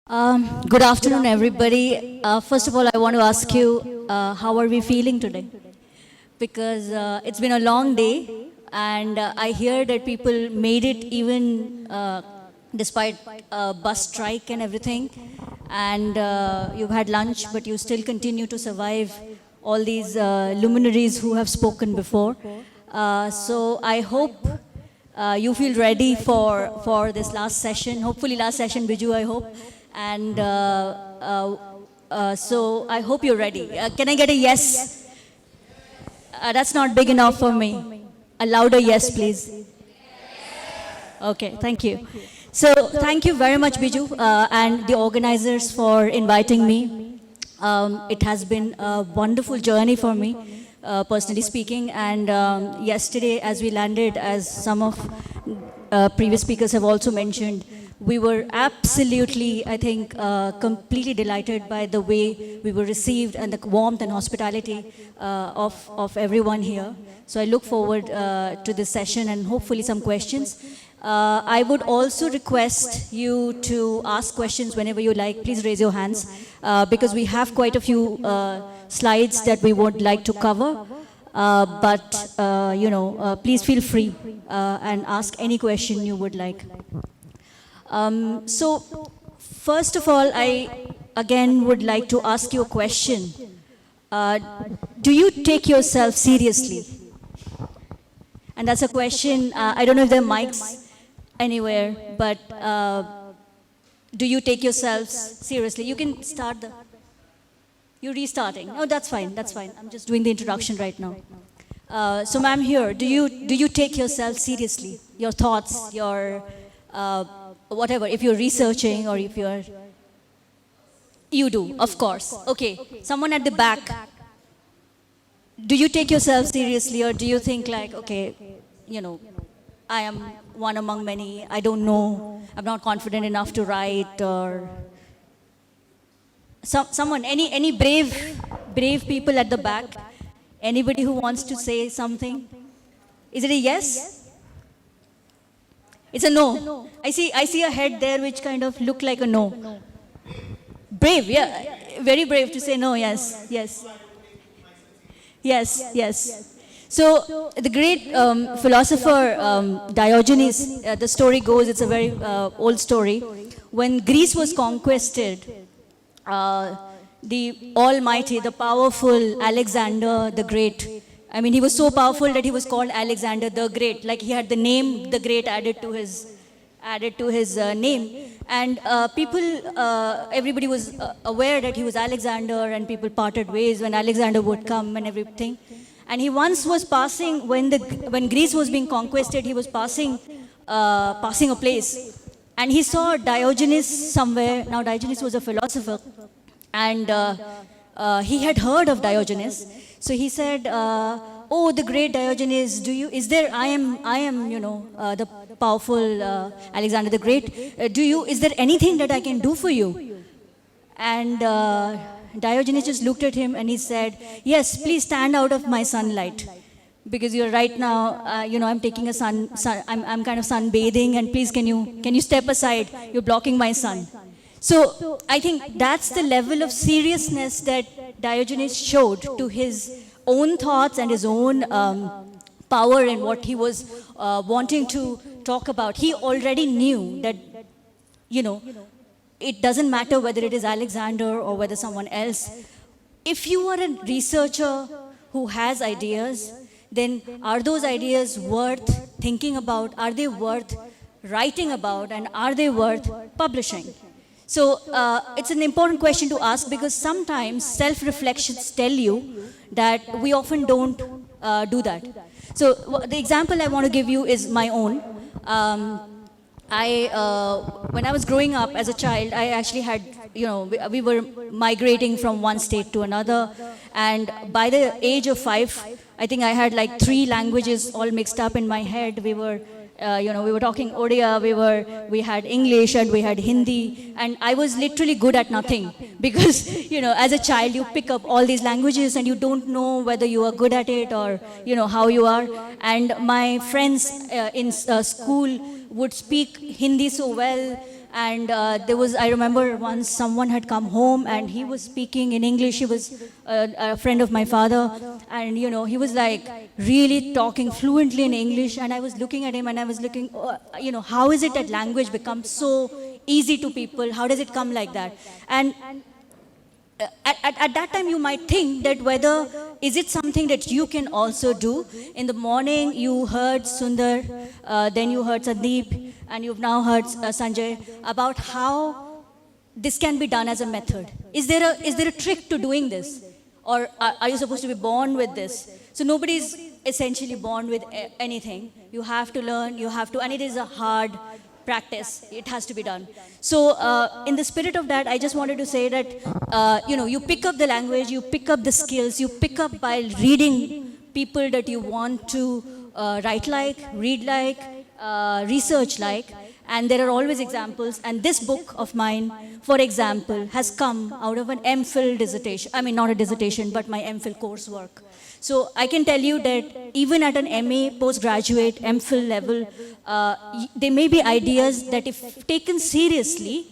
Good afternoon, everybody. First of all, I want to ask you, how are we feeling today? Because it's been a long day, and I hear that people made it even despite bus strike and everything, and you've had lunch, but you still continue to survive all these luminaries who have spoken before. So I hope you feel ready for this last session. Hopefully last session, Biju, I hope. And so I hope you're ready. Can I get a yes? That's not big enough for me. A louder yes, please. Okay, thank you. So thank you very much, Biju, and the organizers for inviting me. It has been a wonderful journey for me, personally speaking. And yesterday, as we landed, as some of previous speakers have also mentioned, we were absolutely, I think, completely delighted by the way we were received and the warmth and hospitality of everyone here. So I look forward to this session and hopefully some questions. I would also request you to ask questions whenever you like. Please raise your hands because we have quite a few slides that we would like to cover. Please feel free and ask any question you would like. So, first of all, I again would like to ask you a question. Do you take yourself seriously? And that's a question, I don't know if there are mics anywhere, but do you take yourselves seriously? You can start the... You're restarting. No, that's fine, that's fine. I'm just doing the introduction right now. So, ma'am, here, do you take yourself seriously? Your thoughts, your... whatever, if you're researching or if you're... You do, of course. Okay, someone at the back. Do you take yourself seriously or do you think like, okay, you know, I am one among many, I don't know, I'm not confident enough to write, or... Someone, any brave people at the back? Anybody who wants to say something? Is it a yes? It's a no. I see a head there which kind of look like a no. Brave, yeah. Very brave to say no, yes. Yes. So, the great philosopher Diogenes, the story goes, it's a very old story. When Greece was conquered, the almighty, the powerful Alexander the Great, I mean, he was so powerful that he was called Alexander the Great. Like he had the name the Great added to his name. And everybody was aware that he was Alexander, and people parted ways when Alexander would come and everything. And he once was passing, when Greece was being conquered, he was passing a place. And he saw Diogenes somewhere. Now Diogenes was a philosopher. And he had heard of Diogenes. So he said, oh, the great Diogenes, I am, the powerful Alexander the Great. Is there anything that I can do for you? And Diogenes just looked at him and he said, yes, please stand out of my sunlight. Because you're right now, I'm taking I'm kind of sunbathing, and please can you step aside? You're blocking my sun. So I think that's the level of seriousness that Diogenes showed to his own thoughts and his own power in what he was wanting to talk about. He already knew that, it doesn't matter whether it is Alexander or whether someone else. If you are a researcher who has ideas, then are those ideas worth thinking about? Are they worth writing about? And are they worth publishing? So it's an important question to ask, because sometimes self-reflections tell you that we often don't do that. So the example I want to give you is my own. When I was growing up as a child, I actually had, we were migrating from one state to another. And by the age of 5, I think I had like 3 languages all mixed up in my head. We were talking Odia, we had English and we had Hindi, and I was literally good at nothing because, you know, as a child, you pick up all these languages and you don't know whether you are good at it or, you know, how you are. And my friends in school would speak Hindi so well. And there was, I remember once someone had come home and he was speaking in English. He was a friend of my father. And, you know, he was like really talking fluently in English. And I was looking at him and I was looking, you know, how is it that language becomes so easy to people? How does it come like that? And at that time you might think that whether is it something that you can also do. In the morning you heard Sundar, then you heard Sandeep, and you've now heard Sanjay about how this can be done as a method. Is there a trick to doing this? Or are you supposed to be born with this? So nobody is essentially born with anything. You have to learn, you have to, and it is a hard practice. It has to be done. So in the spirit of that, I just wanted to say that, you know, you pick up the language, you pick up the skills, you pick up by reading people that you want to write like, read like, research like, and there are always examples. And this book of mine, for example, has come out of an MPhil dissertation. I mean, not a dissertation, but my MPhil coursework. So I can tell you that even at an MA, postgraduate, MPhil level, there may be ideas that if taken seriously,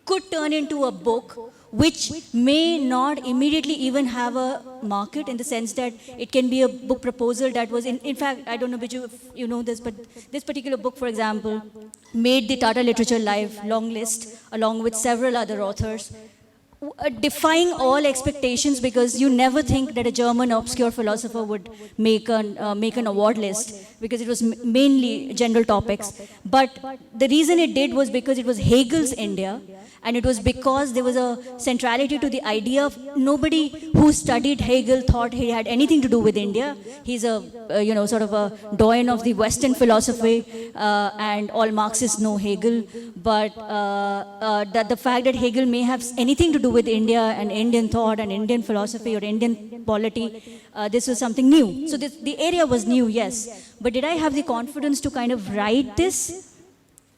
could turn into a book which may not immediately even have a market, in the sense that it can be a book proposal that was, in fact, I don't know if you know this, but this particular book, for example, made the Tata Literature Live long list along with several other authors, defying all expectations, because you never think that a German obscure philosopher would make an award list, because it was mainly general topics. But the reason it did was because it was Hegel's India, and it was because there was a centrality to the idea of nobody who studied Hegel thought he had anything to do with India. He's a, you know, sort of a doyen of the Western philosophy, and all Marxists know Hegel. But the fact that Hegel may have anything to do with India and Indian thought and Indian philosophy or Indian polity, this was something new. So the area was new, yes. But did I have the confidence to kind of write this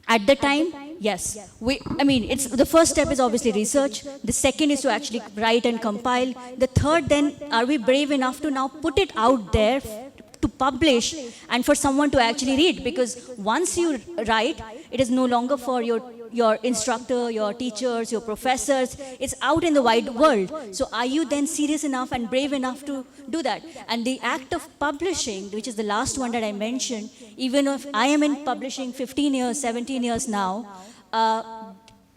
at the time? Yes. I mean, the first step is obviously research. The second is to actually write and compile. The third, then, are we brave enough to now put it out there to publish and for someone to actually read? Because once you write, it is no longer for your instructor, your teachers, your professors. It's out in the wide world. So are you then serious enough and brave enough to do that? And the act of publishing, which is the last one that I mentioned, even if I am in publishing 15 years, 17 years now,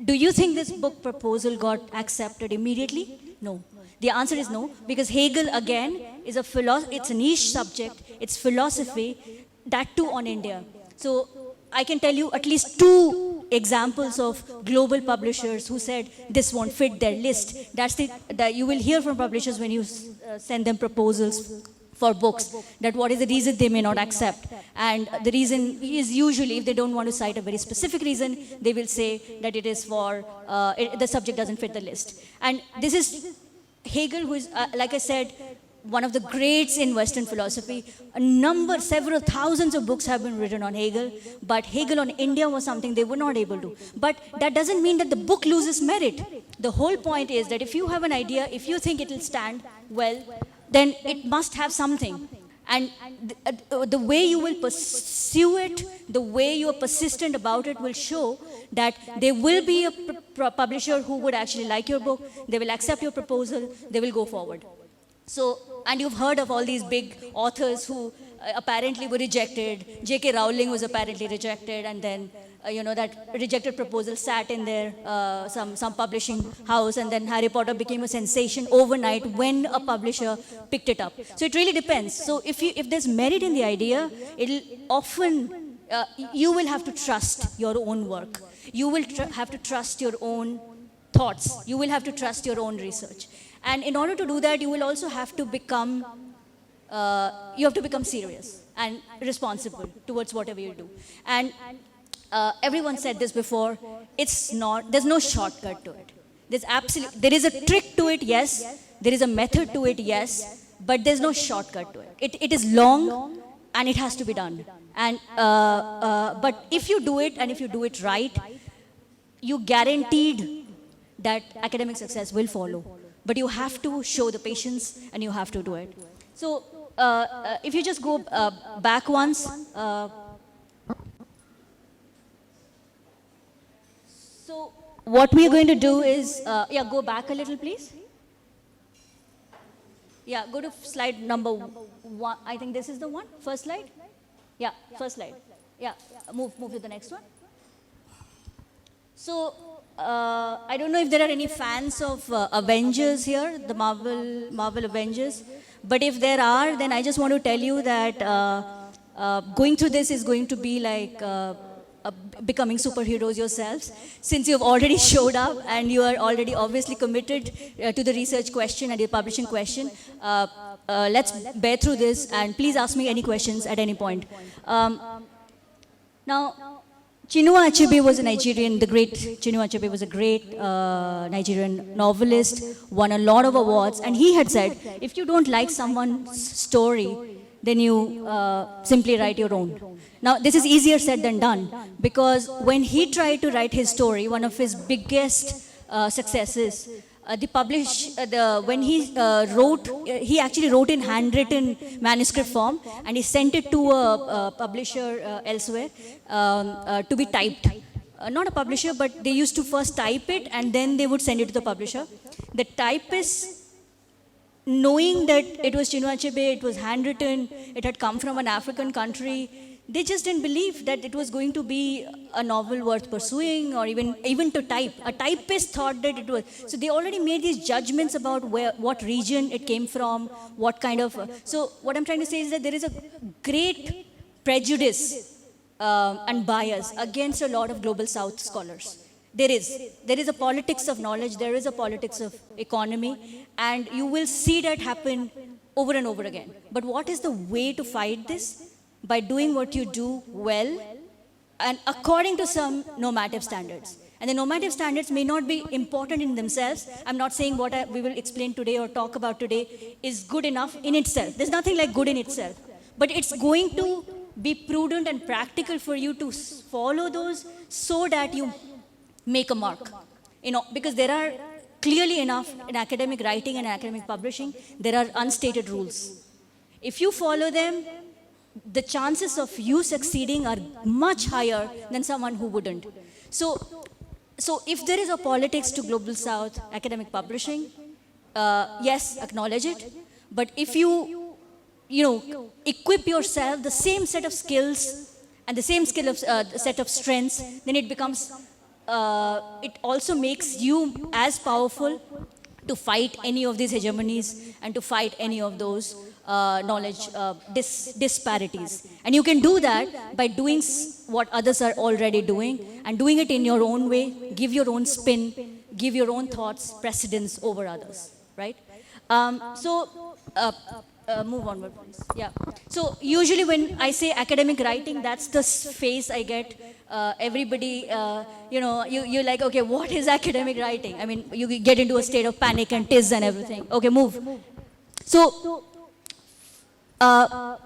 do you think this book proposal got accepted immediately? No. The answer is no, because Hegel, again, is it's a niche subject, it's philosophy, that too on India. So I can tell you at least 2 examples of global publishers who said this won't fit their list. That's that you will hear from publishers when you send them proposals for books, that what is the reason they may not accept. And the reason is usually, if they don't want to cite a very specific reason, they will say that it is for, the subject doesn't fit the list. And this is Hegel, who is, like I said, one of the greats in Western philosophy. Several thousands of books have been written on Hegel, but Hegel on India was something they were not able to. But that doesn't mean that the book loses merit. The whole point is that if you have an idea, if you think it will stand well, then it must have something. And the way you will pursue it, the way you are persistent about it will show that there will be a publisher who would actually like your book, they will accept your proposal, they will go forward. So, and you've heard of all these big authors who apparently were rejected. J.K. Rowling was apparently rejected, and then you know, that rejected proposal sat in their some publishing house, and then Harry Potter became a sensation overnight when a publisher picked it up. So it really depends. So if there's merit in the idea, it'll often you will have to trust your own work. You will have to trust your own thoughts. You will have to trust your own research. And in order to do that, you will also have to become serious and responsible towards whatever you do. And everyone said this before, there's no shortcut to it. There is a trick to it, yes. There is a method to it, yes. But there's no shortcut to it. It is long and it has to be done. And, but if you do it and if you do it right, you guaranteed that academic success will follow. But you have to show the patience and you have to do it. So if you just go back once, so what we are going to do is, yeah, go back a little, please. Yeah, go to slide number 1. I think this is the one, first slide. Yeah, first slide. Yeah, move to the next one. So, I don't know if there are any fans of Avengers here, the Marvel Avengers. But if there are, then I just want to tell you that going through this is going to be like becoming superheroes yourselves, since you've already showed up and you are already obviously committed to the research question and the publishing question. Let's bear through this, and please ask me any questions at any point. Now, Chinua Achebe was a Nigerian, the great Chinua Achebe was a great Nigerian novelist, won a lot of awards, and he had said, if you don't like someone's story, then you simply write your own. Now, this is easier said than done, because when he tried to write his story, one of his biggest successes, when he wrote, he actually wrote in handwritten manuscript form, and he sent it to a publisher elsewhere to be typed. Not a publisher, but they used to first type it and then they would send it to the publisher. The typist, knowing that it was Chinua Achebe, it was handwritten, it had come from an African country, they just didn't believe that it was going to be a novel worth pursuing, or even to type. A typist thought that it was. So they already made these judgments about what region it came from, what kind of. So what I'm trying to say is that there is a great prejudice and bias against a lot of Global South scholars. There is a politics of knowledge, there is a politics of economy, and you will see that happen over and over again. But what is the way to fight this? By doing what you do well and according to some normative standards. And the normative standards may not be important in themselves. I'm not saying what we will explain today or talk about today is good enough in itself. There's nothing like good in itself. But it's going to be prudent and practical for you to follow those so that you make a mark. Because there are clearly enough in academic writing and academic publishing, there are unstated rules. If you follow them, the chances of you succeeding are much higher than someone who wouldn't. So if there is a politics to Global South academic publishing, yes, acknowledge it. But if you equip yourself the same set of skills and the same set of strengths, then it becomes, it also makes you as powerful to fight any of these hegemonies and to fight any of those knowledge disparities. And you can do that by doing what others are already doing and doing it in your own way, give your own spin, give your own thoughts precedence over others, right? Move onward, please. Yeah. So usually when I say academic writing, that's the face I get. Everybody, you're like, okay, what is academic writing? I mean, you get into a state of panic and tiz and everything. Okay, move. So,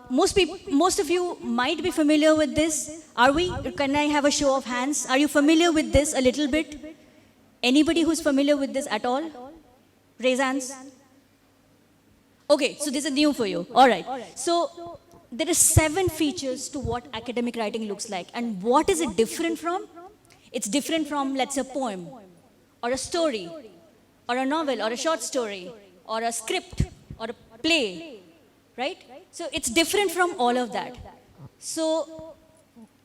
most of you might be familiar with this. Are we? Can I have a show of hands? Are you familiar with this a little bit? Anybody who's familiar with this at all? Raise hands. Okay, so this is new for you. All right. So there are 7 features to what academic writing looks like. And what is it different from? It's different from, let's say, a poem, or a story, or a novel, or a short story, or a script, or a play, right? So it's different from all of that. So,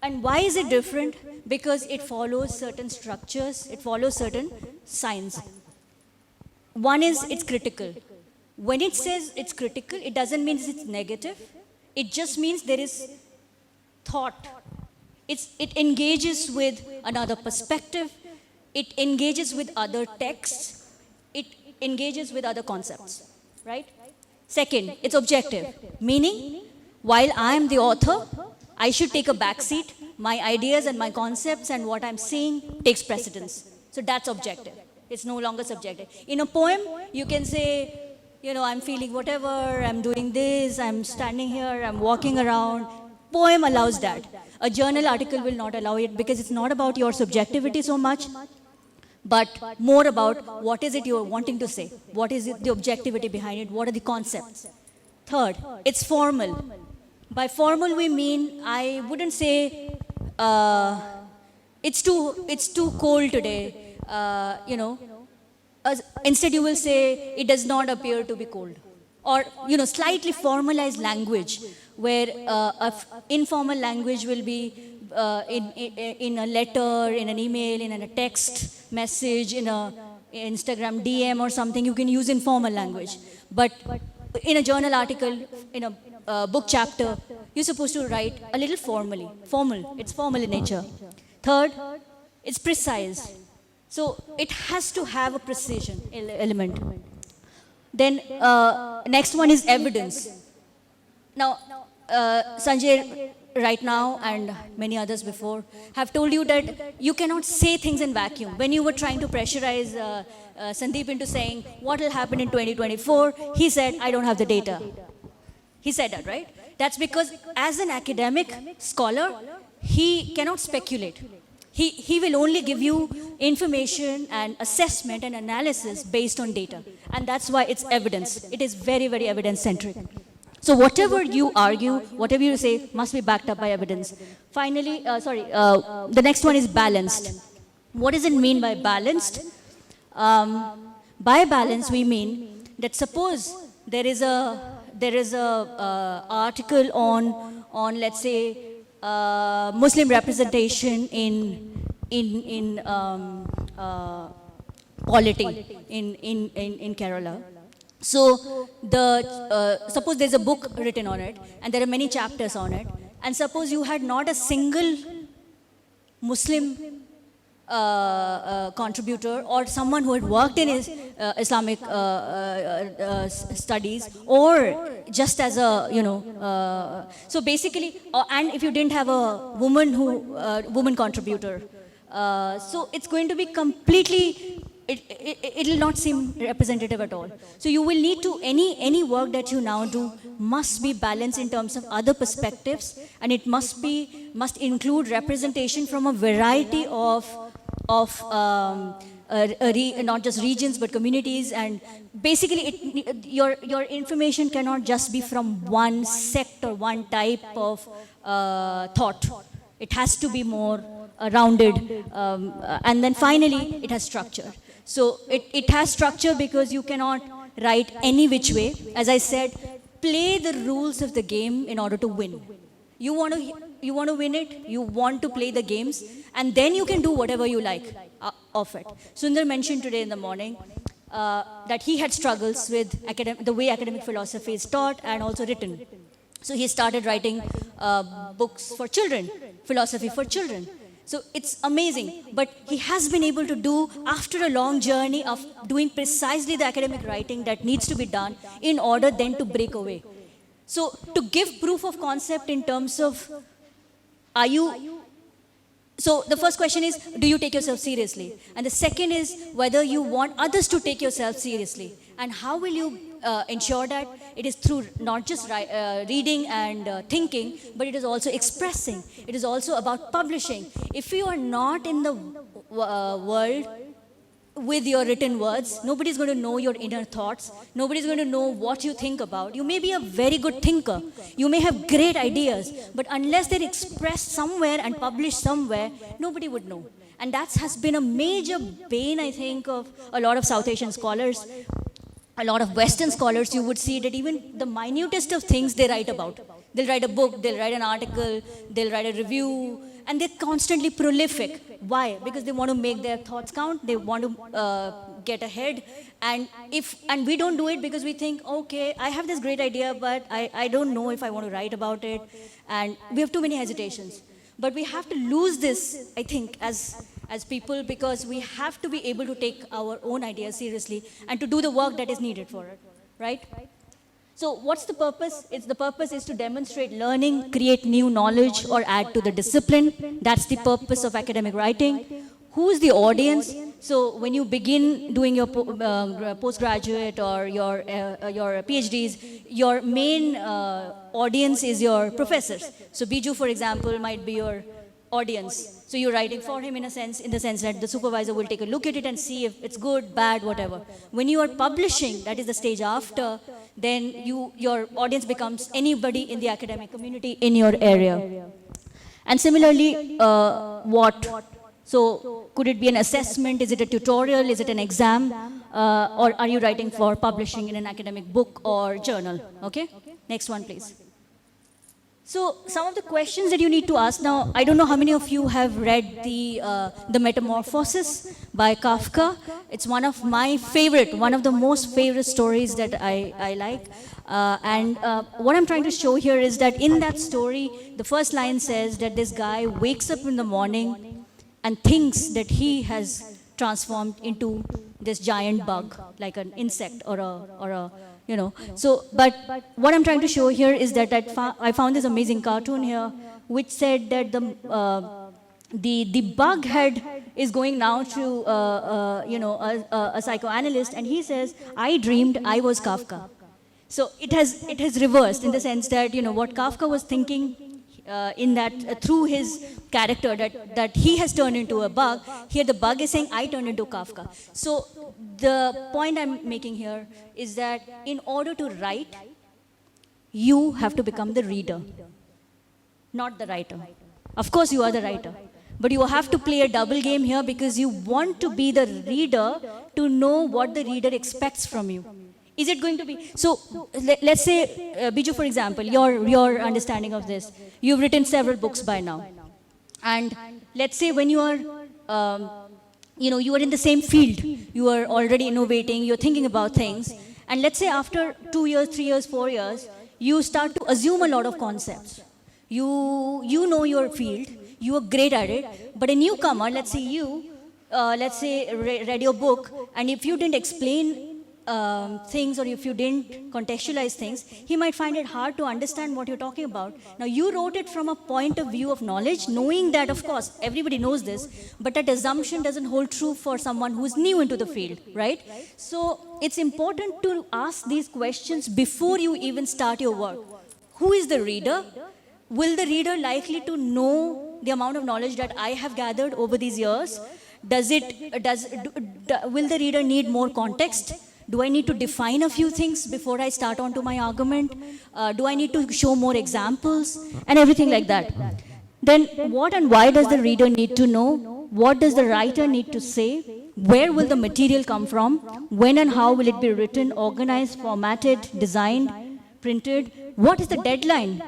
and why is it different? Because it follows certain structures, it follows certain signs. One is it's critical. When it says it's critical, it doesn't mean it's negative. It just means there is thought. It engages with another perspective. It engages with other texts. It engages with other concepts, right? Second, it's objective, meaning while I am the author, I should take a backseat. My ideas and my concepts and what I'm seeing takes precedence. So that's objective. It's no longer subjective. In a poem, you can say, I'm feeling whatever, I'm doing this, I'm standing here, I'm walking around. Poem allows that. A journal article will not allow it because it's not about your subjectivity so much, but more about what is it you're wanting to say, what is it, the objectivity behind it, what are the concepts. Third, it's formal. By formal we mean, I wouldn't say it's too cold today, you know. Instead you will say it does not appear to be cold, or you know, slightly formalized language, where informal language will be in a letter, in an email, in a text message, in a Instagram DM or something. You can use informal language, but in a journal article, in a book chapter, you're supposed to write a little formally. It's formal in nature. Third, it's precise. So it has to have a precision element. Then next one is evidence. Now, Sanjay right now and many others before have told you that you cannot say things in vacuum. When you were trying to pressurize Sandeep into saying what will happen in 2024, he said, I don't have the data. He said that, right? That's because as an academic scholar, he cannot speculate. He will only give you information and assessment and analysis based on data. And that's why it's evidence. It is very, very evidence-centric. So whatever you argue, whatever you say, must be backed up by evidence. Finally, the next one is balanced. What does it mean by balanced? By balance, we mean that suppose there is a article on let's say Muslim representation in polity in Kerala. So suppose there's a book written on it, and there are many chapters on it, and suppose you had not a single Muslim contributor or someone who had worked in Islamic studies, or just as a, you know, so basically, and if you didn't have a woman contributor, so it's going to be completely, it will not seem representative at all. So you will need to, any work that you now do must be balanced in terms of other perspectives, and it must include representation from a variety of not just regions but communities, and basically your information cannot just be from one sect or one type of thought. It has to be more rounded, and then finally it has structure. So it has structure because you cannot write any which way. As I said, play the rules of the game in order to win. You want to win it, you want to play the games, and then you can do whatever you like of it. Sundar mentioned today in the morning that he had struggles with the way academic philosophy is taught and also written. So he started writing books for children, philosophy for children. So it's amazing, but he has been able to do, after a long journey of doing precisely the academic writing that needs to be done in order then to break away. So to give proof of concept in terms of, so the first question is, do you take yourself seriously? And the second is whether you want others to take yourself seriously. And how will you ensure that? It is through not just reading and thinking, but it is also expressing. It is also about publishing. If you are not in the world with your written words, nobody is going to know your inner thoughts. Nobody is going to know what you think about. You may be a very good thinker. You may have great ideas, but unless they're expressed somewhere and published somewhere, nobody would know. And that has been a major bane, I think, of a lot of South Asian scholars. A lot of Western scholars, you would see that even the minutest of things they write about. They'll write a book, they'll write an article, they'll write a review, and they're constantly prolific. Why? Because they want to make their thoughts count, they want to get ahead, and we don't do it because we think, okay, I have this great idea, but I don't know if I want to write about it, and we have too many hesitations. But we have to lose this, I think, as people, because we have to be able to take our own ideas seriously and to do the work that is needed for it, right? So what's the purpose? The purpose is to demonstrate learning, create new knowledge, or add to the discipline. That's the purpose of academic writing. Who is the audience? So when you begin doing your postgraduate or your PhDs, your main audience is your professors. So Biju, for example, might be your audience. So you're writing for him in a sense, in the sense that the supervisor will take a look at it and see if it's good, bad, whatever. When you are publishing, that is the stage after, then your audience becomes anybody in the academic community in your area. And similarly, what? So could it be an assessment? Is it a tutorial? Is it an exam? Or are you writing for publishing in an academic book or journal? Okay? Next one, please. So some of the questions that you need to ask now, I don't know how many of you have read the Metamorphosis by Kafka. It's one of my favorite, one of the most favorite stories that I like. And what I'm trying to show here is that in that story, the first line says that this guy wakes up in the morning and thinks that he has transformed into this giant bug, like an insect or a you know. So, but what I'm trying to show here is that I found this amazing cartoon here, which said that the bug head is going now to you know, a psychoanalyst, and he says, I dreamed I was Kafka. So it has reversed in the sense that, you know, what Kafka was thinking in that through his character, that he has turned into a bug. Here the bug is saying, I turned into Kafka. So the point I'm making here is that in order to write, you have to become the reader, not the writer. Of course you are the writer, but you have to play a double game here, because you want to be the reader to know what the reader expects from you. Is it going to be, so let's say, Biju, for example, your understanding of this, you've written several books by now. And let's say when you are, you know, you are in the same field, you are already innovating, you're thinking about things, and let's say after 2 years, 3 years, 4 years, you start to assume a lot of concepts. You know your field, you are great at it, but a newcomer, let's say you, read your book, and if you didn't explain things, or if you didn't contextualize things, he might find it hard to understand what you're talking about. Now, you wrote it from a point of view of knowledge, knowing that, of course, everybody knows this, but that assumption doesn't hold true for someone who's new into the field, right? So it's important to ask these questions before you even start your work. Who is the reader? Will the reader likely to know the amount of knowledge that I have gathered over these years? Will the reader need more context? Do I need to define a few things before I start onto my argument? Do I need to show more examples? And everything like that. Then what and why does the reader need to know? What does the writer need to say? Where will the material come from? When and how will it be written, organized, formatted, designed, printed? What is the deadline?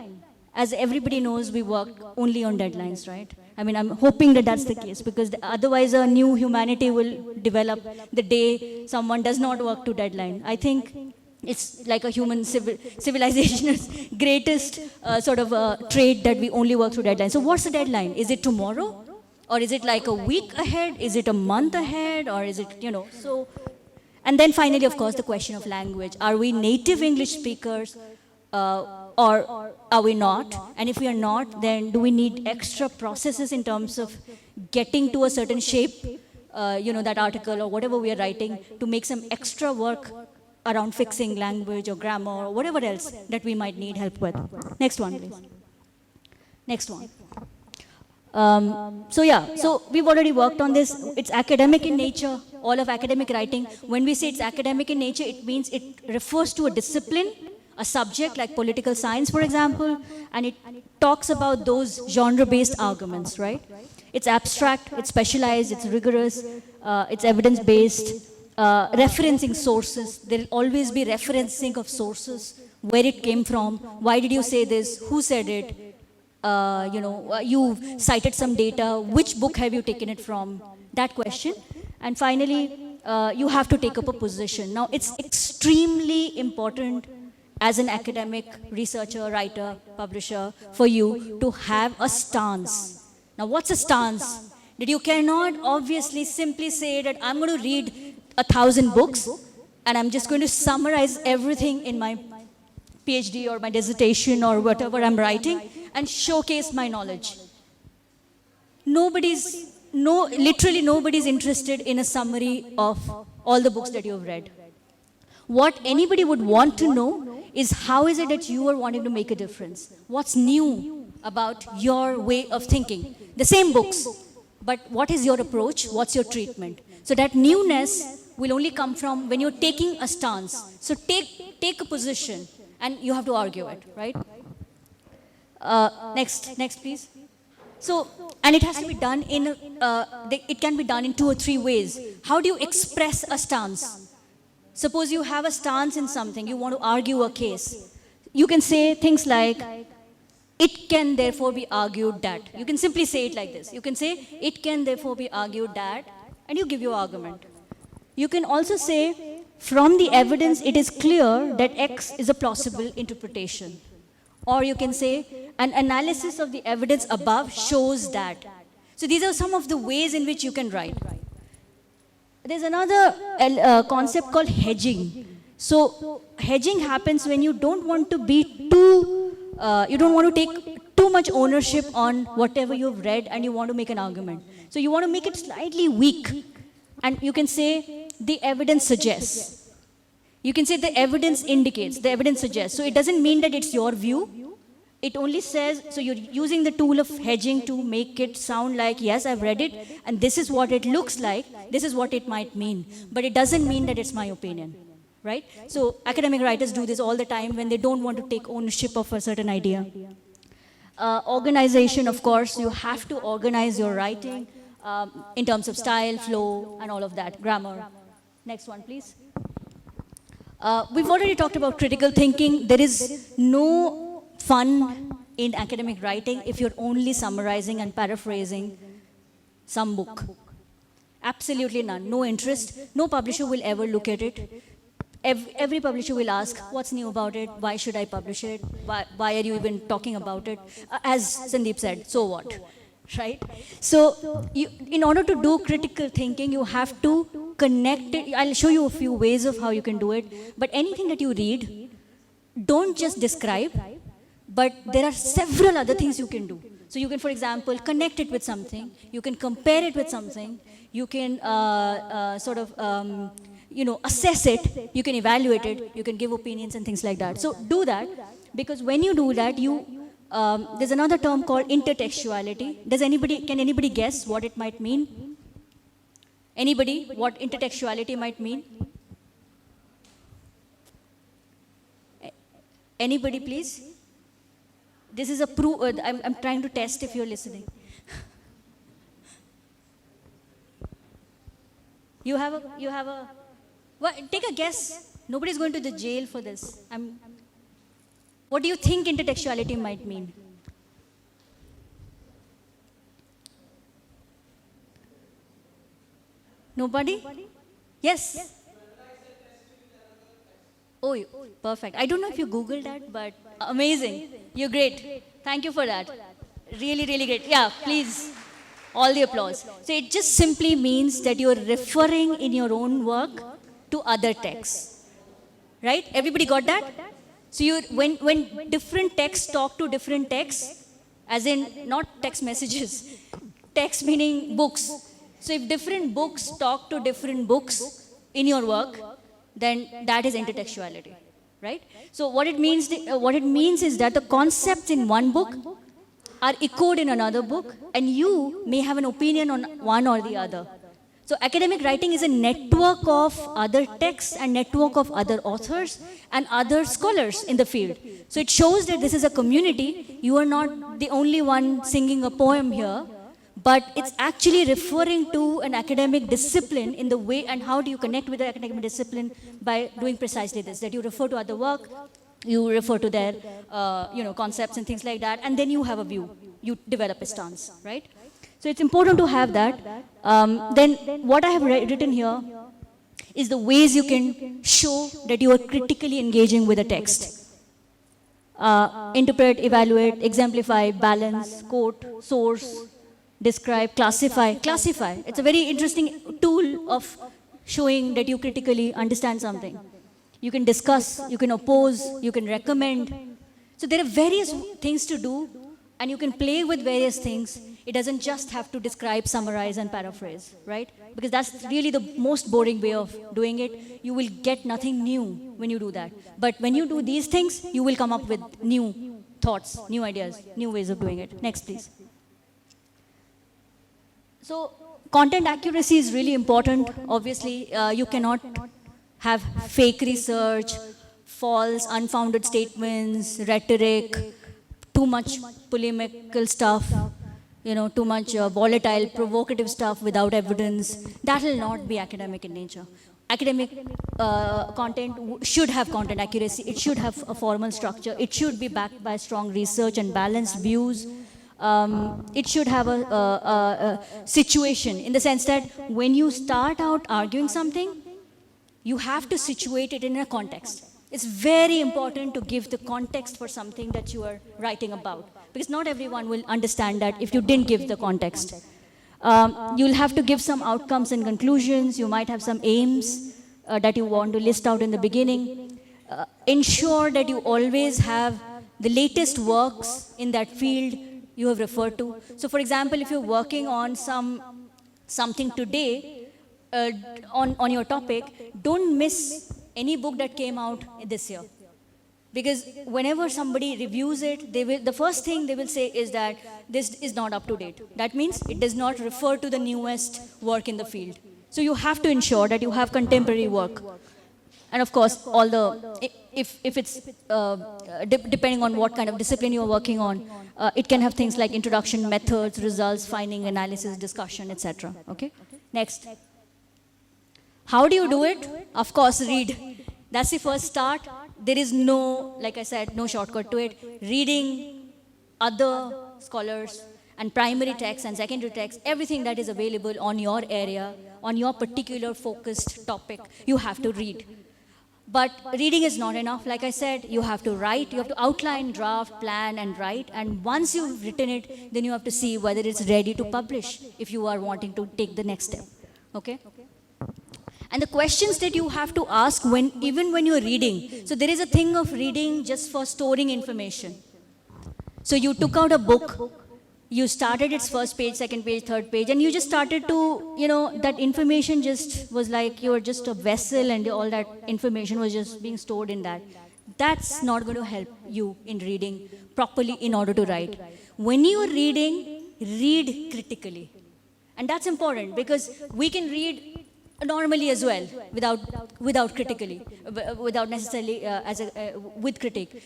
As everybody knows, we work only on deadlines, right? I mean, I'm hoping that that's the case, because otherwise a new humanity will develop the day someone does not work to deadline. I think it's like a human civilization's greatest sort of trait, that we only work through deadlines. So what's the deadline? Is it tomorrow? Or is it like a week ahead? Is it a month ahead? Or is it, you know, so... And then finally, of course, the question of language. Are we native English speakers? Or are we not? And if we are not, then do we need extra processes in terms of getting to a certain shape, you know, that article or whatever we are writing, to make some extra work around fixing language or grammar or whatever else that we might need help with? Next one, please. Next one. So yeah, so we've already worked on this. It's academic in nature, all of academic writing. When we say it's academic in nature, it means it refers to a discipline, a subject like political science, for example, and it talks about those genre-based arguments, right? It's abstract, it's specialized, it's rigorous, it's evidence-based, referencing sources. There will always be referencing of sources, where it came from, why did you say this, who said it, you know, you cited some data, which book have you taken it from, that question. And finally, you have to take up a position. Now, it's extremely important as an academic, researcher, writer, publisher, for you to have a stance. Now, what's a stance? That you cannot obviously simply say that I'm going to read 1,000 books and I'm just going to summarize everything in my PhD or my dissertation or whatever I'm writing and showcase my knowledge. Literally nobody's interested in a summary of all the books that you've read. What anybody would want to know is, how is it that you are wanting to make a difference? What's new? about your way of thinking. The same books, but what is your approach? What's your treatment? So that newness will only come from when you're taking a stance. So take a position, and you have to argue it, right? Next, please. So, and it has to be done it can be done in 2 or 3 ways. How do you express a stance? Suppose you have a stance in something, you want to argue a case. You can say things like, it can therefore be argued that. You can simply say it like this. You can say, it can therefore be argued that, and you give your argument. You can also say, from the evidence, it is clear that X is a plausible interpretation. Or you can say, an analysis of the evidence above shows that. So these are some of the ways in which you can write. There's another concept called hedging. So hedging happens when you don't want to be you don't want to take too much ownership on whatever you've read and you want to make an argument. So you want to make it slightly weak. And you can say, the evidence suggests. You can say the evidence indicates, the evidence suggests. So it doesn't mean that it's your view. It only says, so you're using the tool of hedging to make it sound like, yes, I've read it, and this is what it looks like, this is what it might mean. But it doesn't mean that it's my opinion, right? So academic writers do this all the time when they don't want to take ownership of a certain idea. Organization, of course, you have to organize your writing in terms of style, flow, and all of that, grammar. Next one, please. We've already talked about critical thinking. There is no fun in academic writing if you're only summarizing and paraphrasing some book. Absolutely none. No interest. No publisher will ever look at it. Every publisher will ask, what's new about it? Why should I publish it? Why are you even talking about it? As Sandeep said, so what? Right? So in order to do critical thinking, you have to connect it. I'll show you a few ways of how you can do it. But anything that you read, don't just describe, but there are several other things you can do. So you can, for example, connect it with something. You can compare it with something. You can assess it. You can evaluate it. You can give opinions and things like that. So do that, because when you do that, there's another term called intertextuality. Can anybody guess what it might mean? Anybody? What intertextuality might mean? Anybody, please? This is a proof. I'm trying to test if you're listening. You have a. Well, take a guess. Nobody's going to the jail for this. What do you think intertextuality might mean? Nobody? Yes? Oh, perfect. I don't know if you Googled that, but amazing. You're great. Thank you for that. Really, really great. Yeah, please. All the applause. So it just simply means that you're referring in your own work to other texts. Right? Everybody got that? So when different texts talk to different texts, as in not text messages, text meaning books. So if different books talk to different books in your work, then that is intertextuality, right? So what it means is that the concepts in one book are echoed in another book, and you may have an opinion on one or the other. So academic writing is a network of other texts and network of other authors and other scholars in the field. So it shows that this is a community. You are not the only one singing a poem here, but it's actually referring to an academic discipline in the way, and how do you connect with the academic discipline? By doing precisely this, that you refer to other work, you refer to their concepts and things like that, and then you have a view. You develop a stance, right? So it's important to have that. Then what I have written here is the ways you can show that you are critically engaging with a text. Interpret, evaluate, exemplify, balance, quote, source, describe, classify. Classify. It's a very interesting tool of showing that you critically understand something. You can discuss, you can oppose, you can recommend. So there are various things to do, and you can play with various things. It doesn't just have to describe, summarize, and paraphrase, right? Because that's really the most boring way of doing it. You will get nothing new when you do that. But when you do these things, you will come up with new thoughts, new ideas, new ways of doing it. Next, please. So content accuracy is really important. Obviously, you cannot have fake research, false, unfounded statements, rhetoric, too much polemical stuff, too much volatile, provocative stuff without evidence. That will not be academic in nature. Academic content should have content accuracy. It should have a formal structure. It should be backed by strong research and balanced views. It should have a situation in the sense that when you start out arguing something, you have to situate it in a context. It's very important to give the context for something that you are writing about, because not everyone will understand that if you didn't give the context. You'll have to give some outcomes and conclusions. You might have some aims that you want to list out in the beginning. Ensure that you always have the latest works in that field you have referred to. So for example, if you're working on something today on your topic, don't miss any book that came out this year. Because whenever somebody reviews it, the first thing they will say is that this is not up to date. That means it does not refer to the newest work in the field. So you have to ensure that you have contemporary work. And of course, if it's, depending on what kind of discipline you're working on, it can have things like introduction, methods, results, finding, analysis, discussion, etc. Okay? Next. How do you do it? Of course, read. That's the first start. There is no, like I said, no shortcut to it. Reading other scholars and primary texts and secondary texts, everything that is available on your area, on your particular focused topic, you have to read. But reading is not enough. Like I said, you have to write, you have to outline, draft, plan, and write. And once you've written it, then you have to see whether it's ready to publish if you are wanting to take the next step. Okay? And the questions that you have to ask even when you're reading. So there is a thing of reading just for storing information. So you took out a book, you started its first page, second page, third page, and you just started to, that information just was like you were just a vessel and all that information was just being stored in that. That's not going to help you in reading properly in order to write. When you're reading, read critically. And that's important because we can read normally as well, without critically, without necessarily with critique.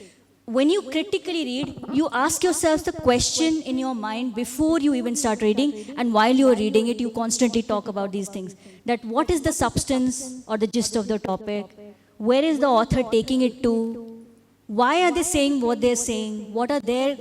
When you critically read, you ask yourself the question in your mind before you even start reading, and while you are reading it, you constantly talk about these things. That what is the substance or the gist of the topic? Where is the author taking it to? Why are they saying what they're saying? What are their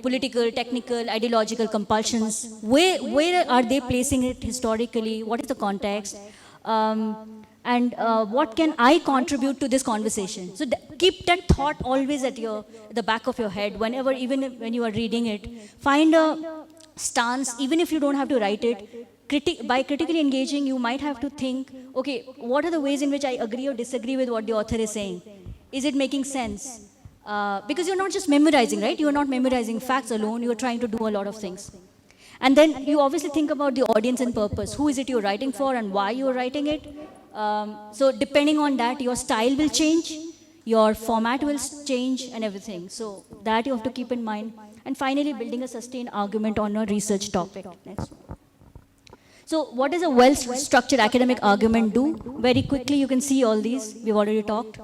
political, technical, ideological compulsions. Where are they placing it historically? What is the context? And what can I contribute to this conversation? So keep that thought always at the back of your head whenever, even when you are reading it. Find a stance, even if you don't have to write it. By critically engaging, you might have to think, okay, what are the ways in which I agree or disagree with what the author is saying? Is it making sense? Because you're not just memorizing, right? You're not memorizing facts alone. You're trying to do a lot of things. And then you obviously think about the audience and purpose. Who is it you're writing for and why you're writing it? So depending on that, your style will change, your format will change and everything. So that you have to keep in mind. And finally, building a sustained argument on a research topic. Next. So what does a well-structured academic argument do? Very quickly, you can see all these. We've already talked.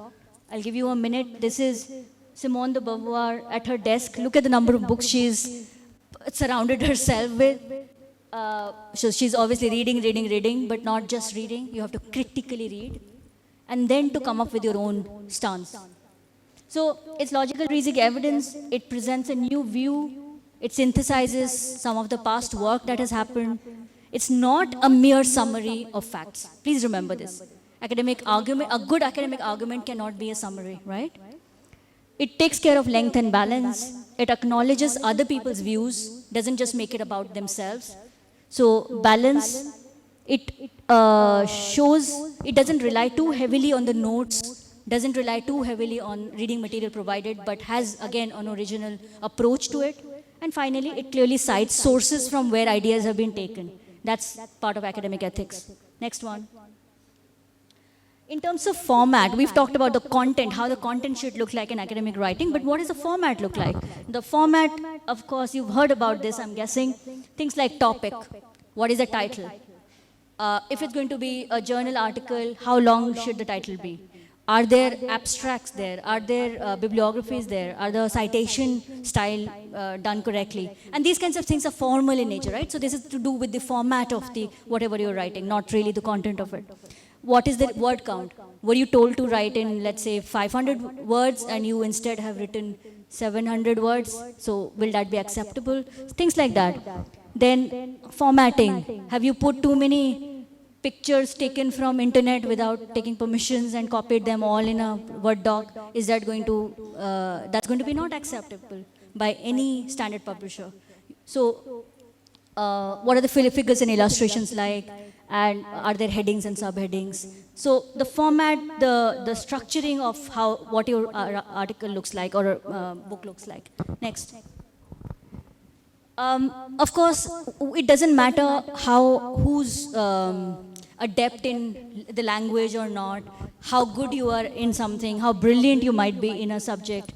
I'll give you a minute. This is Simone de Beauvoir at her desk. Look at the number of books she's surrounded herself with. So she's obviously reading, but not just reading. You have to critically read and then to come up with your own stance. So it's logical reasoning evidence. It presents a new view. It synthesizes some of the past work that has happened. It's not a mere summary of facts. Please remember this. Academic argument, a good academic argument cannot be a summary, right? It takes care of length and balance. It acknowledges other people's views, doesn't just make it about themselves. So balance, it shows, it doesn't rely too heavily on the notes, doesn't rely too heavily on reading material provided, but has, again, an original approach to it. And finally, it clearly cites sources from where ideas have been taken. That's part of academic ethics. Next one. In terms of format, we've talked about the content, how the content should look like in academic writing, but what does the format look like? The format, of course, you've heard about this, I'm guessing. Things like topic, what is the title? If it's going to be a journal article, how long should the title be? Are there abstracts there? Are there bibliographies there? Are the citation style done correctly? And these kinds of things are formal in nature, right? So this is to do with the format of the whatever you're writing, not really the content of it. What is the word count? Were you told to write in, let's say, 500 words and you instead have written 700 words? So will that be acceptable? Things like that. Then formatting. Have you put too many pictures taken from internet without taking permissions and copied them all in a Word doc? Is that going to, that's going to be not acceptable by any standard publisher. So what are the figures and illustrations like? And are there headings and subheadings? So the format, the structuring of what your article looks like or book looks like. Next. Of course, it doesn't matter who's adept in the language or not, how good you are in something, how brilliant you might be in a subject.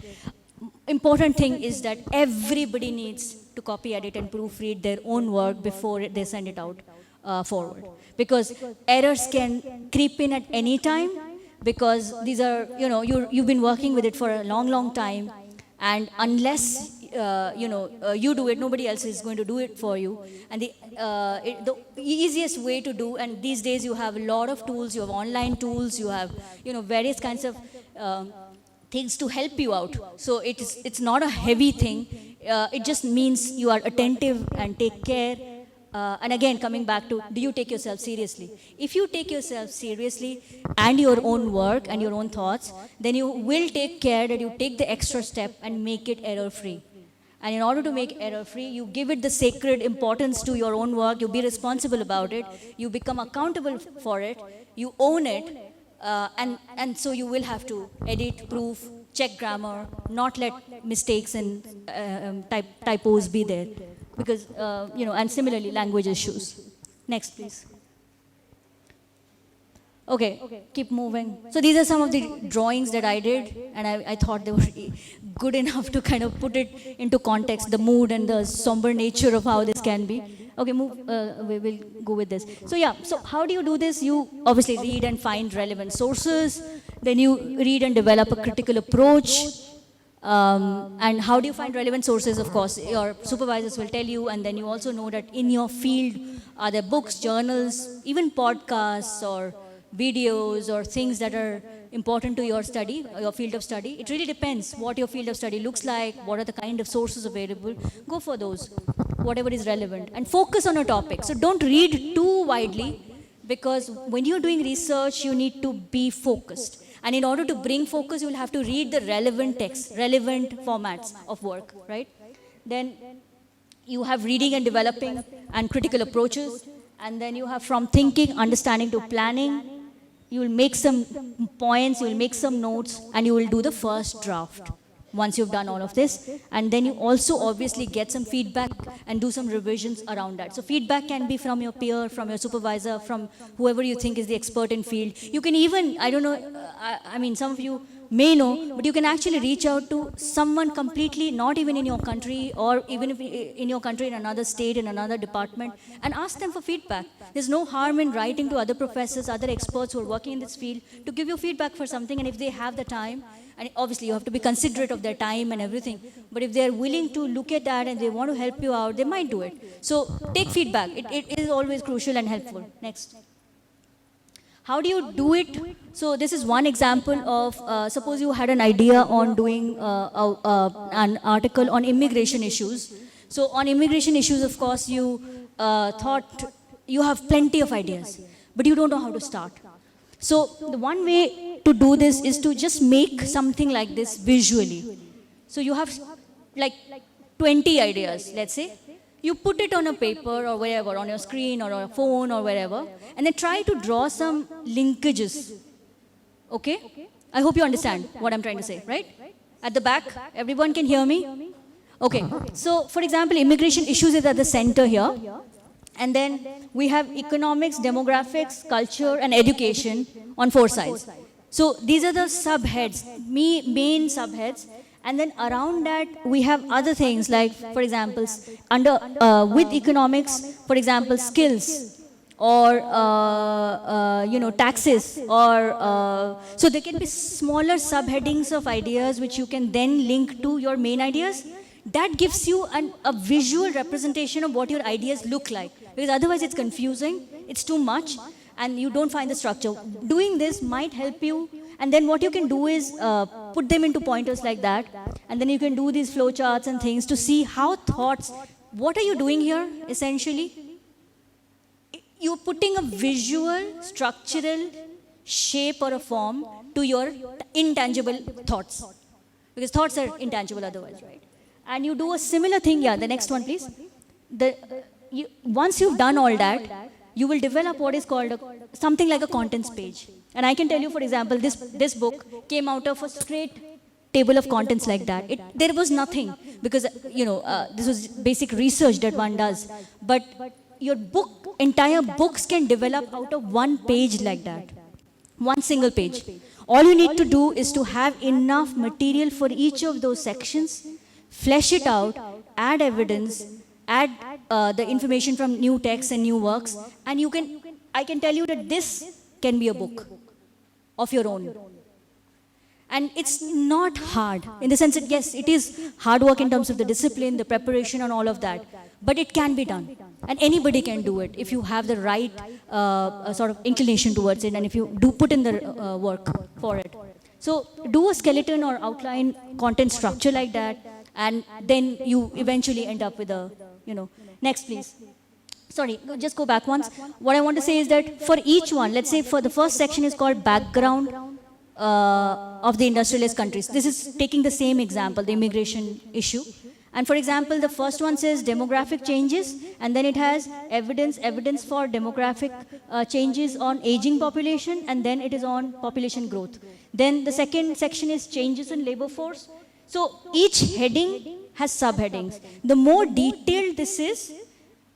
Important thing is that everybody needs to copy, edit, and proofread their own work before they send it out forward. Because errors can creep in at any time, because these are, you've been working with it for a long, long time, and unless you do it, nobody else is going to do it for you. And the easiest way to do, and these days you have a lot of tools, you have online tools, you have various kinds of things to help you out. So it's not a heavy thing. It just means you are attentive and take care. And again, coming back to, do you take yourself seriously? If you take yourself seriously and your own work and your own thoughts, then you will take care that you take the extra step and make it error-free. And in order to make error-free, you give it the sacred importance to your own work, you be responsible about it, you become accountable for it, you own it, and so you will have to edit, proof, check grammar, not let mistakes and typos be there. Because, and similarly, language issues. Next, please. Okay, keep moving. So these are some of the drawings that I did, and I thought they were good enough to kind of put it into context, the mood and the somber nature of how this can be. Okay, we will go with this. So yeah, so how do you do this? You obviously read and find relevant sources, then you read and develop a critical approach. And how do you find relevant sources? Of course, your supervisors will tell you, and then you also know that in your field, are there books, journals, even podcasts or videos or things that are important to your study, your field of study. It really depends what your field of study looks like, what are the kind of sources available. Go for those, whatever is relevant, and focus on a topic. So don't read too widely, because when you're doing research, you need to be focused. And in order to bring focus, you will have to read the relevant texts, relevant formats of work, right? Then you have reading and developing and critical approaches. And then you have from thinking, understanding to planning. You will make some points, you will make some notes, and you will do the first draft once you've done all of this. And then you also obviously get some feedback and do some revisions around that. So feedback can be from your peer, from your supervisor, from whoever you think is the expert in field. You can even, I don't know, I mean, some of you may know, but you can actually reach out to someone completely, not even in your country, or even if in your country, in another state, in another department, and ask them for feedback. There's no harm in writing to other professors, other experts who are working in this field to give you feedback for something, and if they have the time, and obviously you have to be considerate of their time and everything, but if they're willing to look at that and they want to help you out, they might do it. So take feedback. It is always crucial and helpful. Next. How do you do it? So this is one example of, suppose you had an idea on doing an article on immigration issues. So on immigration issues, of course, you thought you have plenty of ideas, but you don't know how to start. So the one way to do this is to just make something like this visually. So you have like 20 ideas, let's say. You put it on a paper or wherever, on your screen or on a phone or wherever, and then try to draw some linkages. Okay? I hope you understand what I'm trying to say, right? At the back, everyone can hear me? Okay. So, for example, immigration issues is at the center here. And then we have economics, demographics, culture, and education on 4 sides. So these are the subheads, main subheads. And then around that, we have other things like, for example, with economics, for example, skills, or taxes, or so there can be smaller subheadings of ideas which you can then link to your main ideas. That gives you a visual representation of what your ideas look like, because otherwise it's confusing, it's too much, and you don't find the structure. Doing this might help you, and then what you can do is put them into pointers like that, and then you can do these flow charts and things to see how thoughts, what are you doing here essentially? You're putting a visual, structural shape or a form to your intangible thoughts, because thoughts are intangible otherwise, right? And you do a similar thing, yeah, the next one please. Once you've done all that, you will develop what is called something like a contents page. And I can tell you, for example, this book came out of a straight table of contents like that. There was nothing, because this was basic research that one does. But your entire books can develop out of one page like that, one single page. All you need to do is to have enough material for each of those sections, flesh it out, add evidence, add the information from new texts and new works, and I can tell you that this can be a book of your own. And it's not hard, in the sense that yes, it is hard work in terms of the discipline, the preparation and all of that, but it can be done. And anybody can do it if you have the right sort of inclination towards it, and if you do put in the work for it. So do a skeleton or outline content structure like that, and then you eventually end up with a, next please. Sorry, just go back once. What I want to say is that for each one, let's say for the first section is called background of the industrialist countries. This is taking the same example, the immigration issue. And for example, the first one says demographic changes, and then it has evidence for demographic changes on aging population, and then it is on population growth. Then the second section is changes in labor force. So each heading has subheadings. The more detailed this is,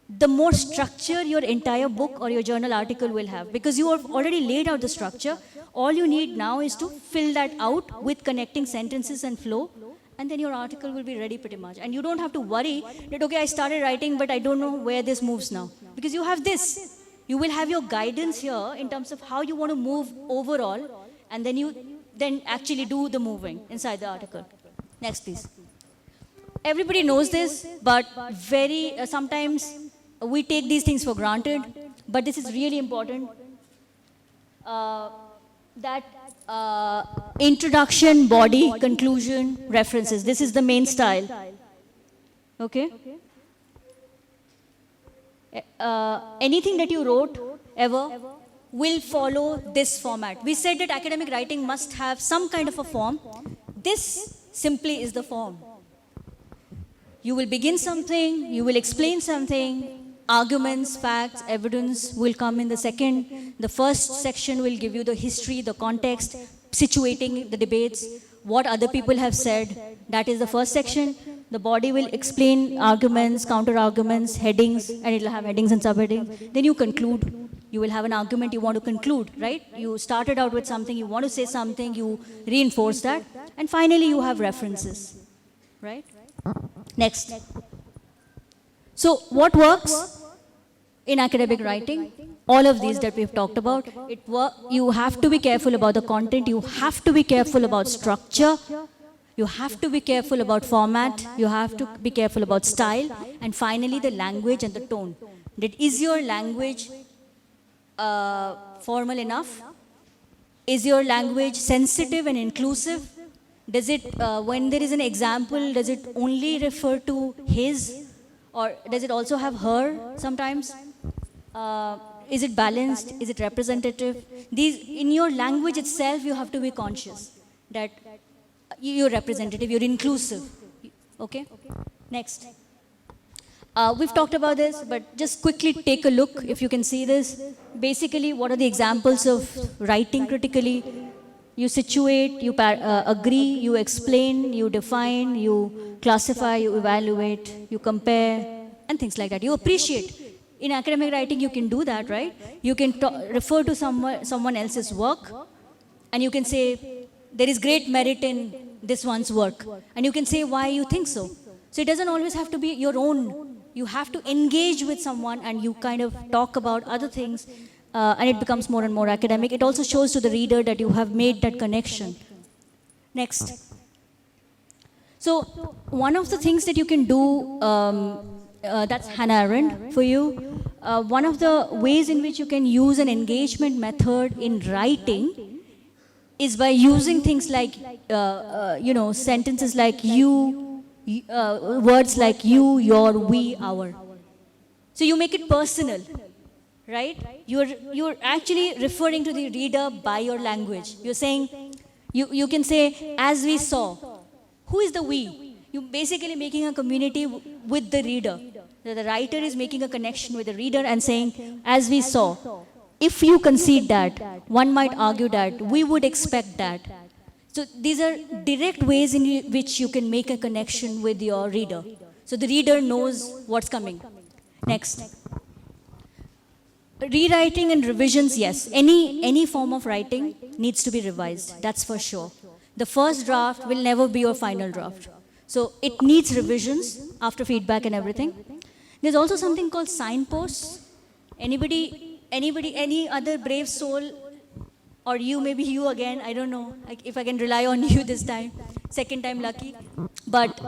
the more structure your entire book or your journal article will have, because you have already laid out the structure. All you need now is to fill that out with connecting sentences and flow, and then your article will be ready pretty much. And you don't have to worry that, okay, I started writing, but I don't know where this moves now, because you have this. You will have your guidance here in terms of how you want to move overall, and then you actually do the moving inside the article. Next, please. Everybody knows this, but sometimes we take these things for granted, but this is really important. That introduction, body, conclusion, references. This is the main style. Okay? Anything that you wrote ever will follow this format. We said that academic writing must have some kind of a form. This simply is the form. You will begin something, you will explain something, arguments, facts, evidence will come in the second. The first section will give you the history, the context, situating the debates, what other people have said. That is the first section. The body will explain arguments, counter-arguments, headings, and it will have headings and subheadings. Then you conclude. You will have an argument you want to conclude, right? You started out with something, you want to say something, you reinforce that. And finally, you have references, right? Next. So what works in academic writing? All of these that we've talked about. You have to be careful about the content. You have to be careful about structure. You have to be careful about format. You have to be careful about style. And finally, the language and the tone. That is your language formal enough? Is your language sensitive and inclusive? Does it, when there is an example, does it only refer to his? Or does it also have her sometimes? Is it balanced? Is it representative? In your language itself, you have to be conscious that you're representative, you're inclusive. Okay? Next. We've talked about this, but just quickly take a look if you can see this. Basically, what are the examples of writing critically? You situate, you agree, you explain, you define, you classify, you evaluate, you compare, and things like that. You appreciate. In academic writing, you can do that, right? You can refer to someone else's work, and you can say, there is great merit in this one's work. And you can say why you think so. So it doesn't always have to be your own. You have to engage with someone and you kind of talk about other things, and it becomes more and more academic. It also shows to the reader that you have made that connection. Next. So one of the things that you can do, that's Hannah Arendt for you. One of the ways in which you can use an engagement method in writing is by using things like, sentences like you, words like you, your, we, our. So you make it personal, right? You're actually referring to the reader by your language. You're saying, you can say, as we saw. Who is the we? You're basically making a community with the reader. The writer is making a connection with the reader and saying, as we saw. If you concede that, one might argue that we would expect that. So these are direct ways in which you can make a connection with your reader. So the reader knows what's coming. Next. Rewriting and revisions, yes. Any form of writing needs to be revised, that's for sure. The first draft will never be your final draft. So it needs revisions after feedback and everything. There's also something called signposts. Any other brave soul, or you, maybe you again, I don't know if I can rely on you this time, second time lucky. But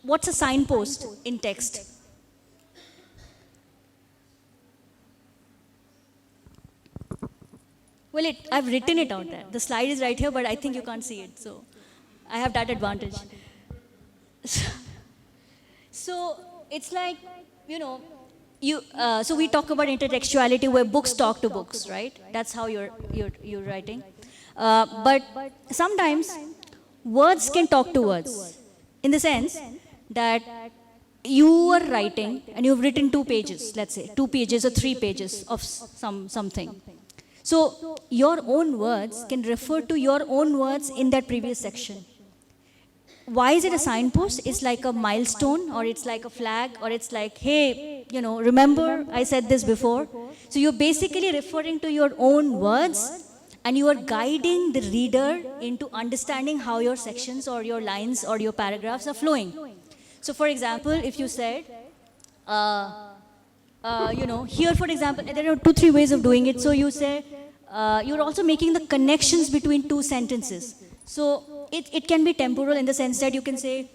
what's a signpost in text? Well, I've written it out there. The slide is right here, but I think you can't see it. So I have that advantage. So it's like, so we talk about intertextuality where books talk to books, right? That's how you're writing. But sometimes words can talk to words in the sense that you are writing and you've written 2 pages, let's say 2 pages or 3 pages of something. So your own words can refer to your own words in that previous section. Why is it a signpost? It's like a milestone, or it's like a flag, or it's like, hey, remember I said this before. So you're basically referring to your own words and you are guiding the reader into understanding how your sections or your lines or your paragraphs are flowing. So for example, if you said, here for example, there are 2-3 ways of doing it. So you say, you're also making the connections between 2 sentences. So it can be temporal in the sense that you can say,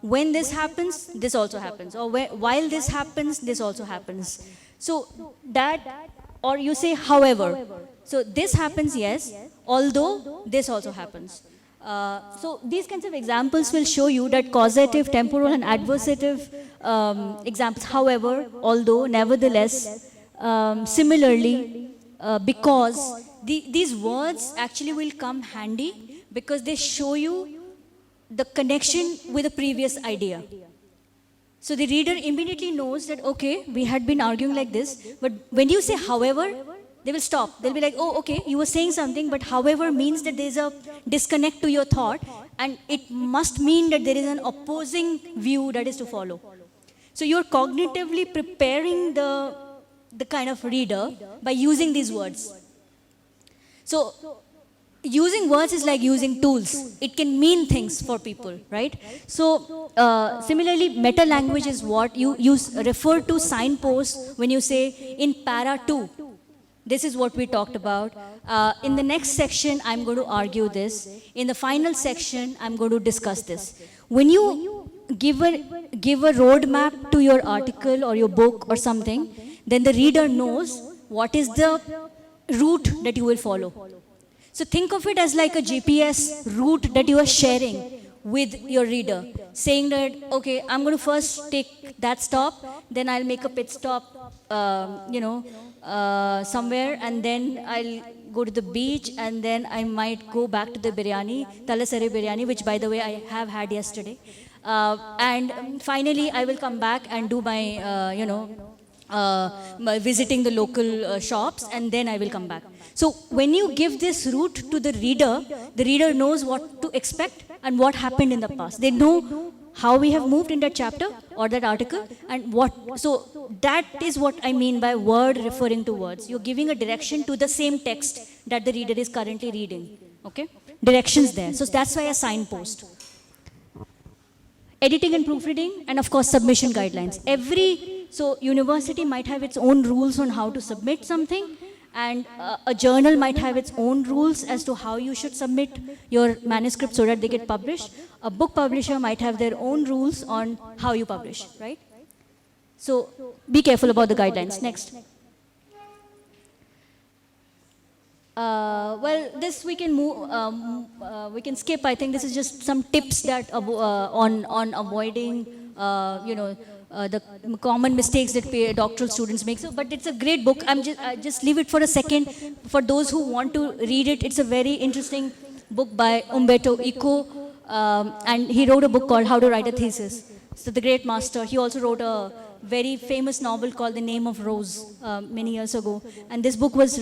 when this happens, this also happens. Or while this happens, this also happens. So that, or you say, however. So this happens, yes, although this also happens. So these kinds of examples will show you that causative, temporal, and adversative examples, however, although, nevertheless, similarly, because these words actually will come handy because they show you the connection with the previous idea. So the reader immediately knows that, okay, we had been arguing like this, but when you say however, they will stop. They'll be like, oh, okay, you were saying something, but however means that there's a disconnect to your thought, and it must mean that there is an opposing view that is to follow. So you're cognitively preparing the kind of reader by using these words. So using words is like using tools. It can mean things for people, right? So similarly, meta language is what you refer to signposts when you say in para 2. This is what we talked about. In the next section, I'm going to argue this. In the final section, I'm going to discuss this. When you give a roadmap to your article or your book or something, then the reader knows what is the route that you will follow. So think of it as like a GPS route that you are sharing with your reader, saying that, okay, I'm going to first take that stop, then I'll make a pit stop, somewhere, and then I'll go to the beach, and then I might go back to the biryani, Thalassery biryani, which by the way I have had yesterday. And finally, I will come back and do my, visiting the local shops, and then I will come back. So when you give this route to the reader knows what to expect and what happened in the past. They know how we have moved in that chapter or that article, and what, so that is what I mean by word referring to words. You're giving a direction to the same text that the reader is currently reading, okay? Directions there, so that's why a signpost. Editing and proofreading, and of course submission guidelines. So university might have its own rules on how to submit something, and a journal might have its own rules as to how you should submit your manuscript so that they get published. A book publisher might have their own rules on how you publish, right? So be careful about the guidelines. Next. Well, this we can move, we can skip. I think this is just some tips that on avoiding, the common mistakes that doctoral students make. So, but it's a great book. I just leave it for a second. For those who want to read it, it's a very interesting book by Umberto Eco, and he wrote a book called How to Write a Thesis. So the great master. He also wrote a very famous novel called The Name of Rose many years ago. And this book was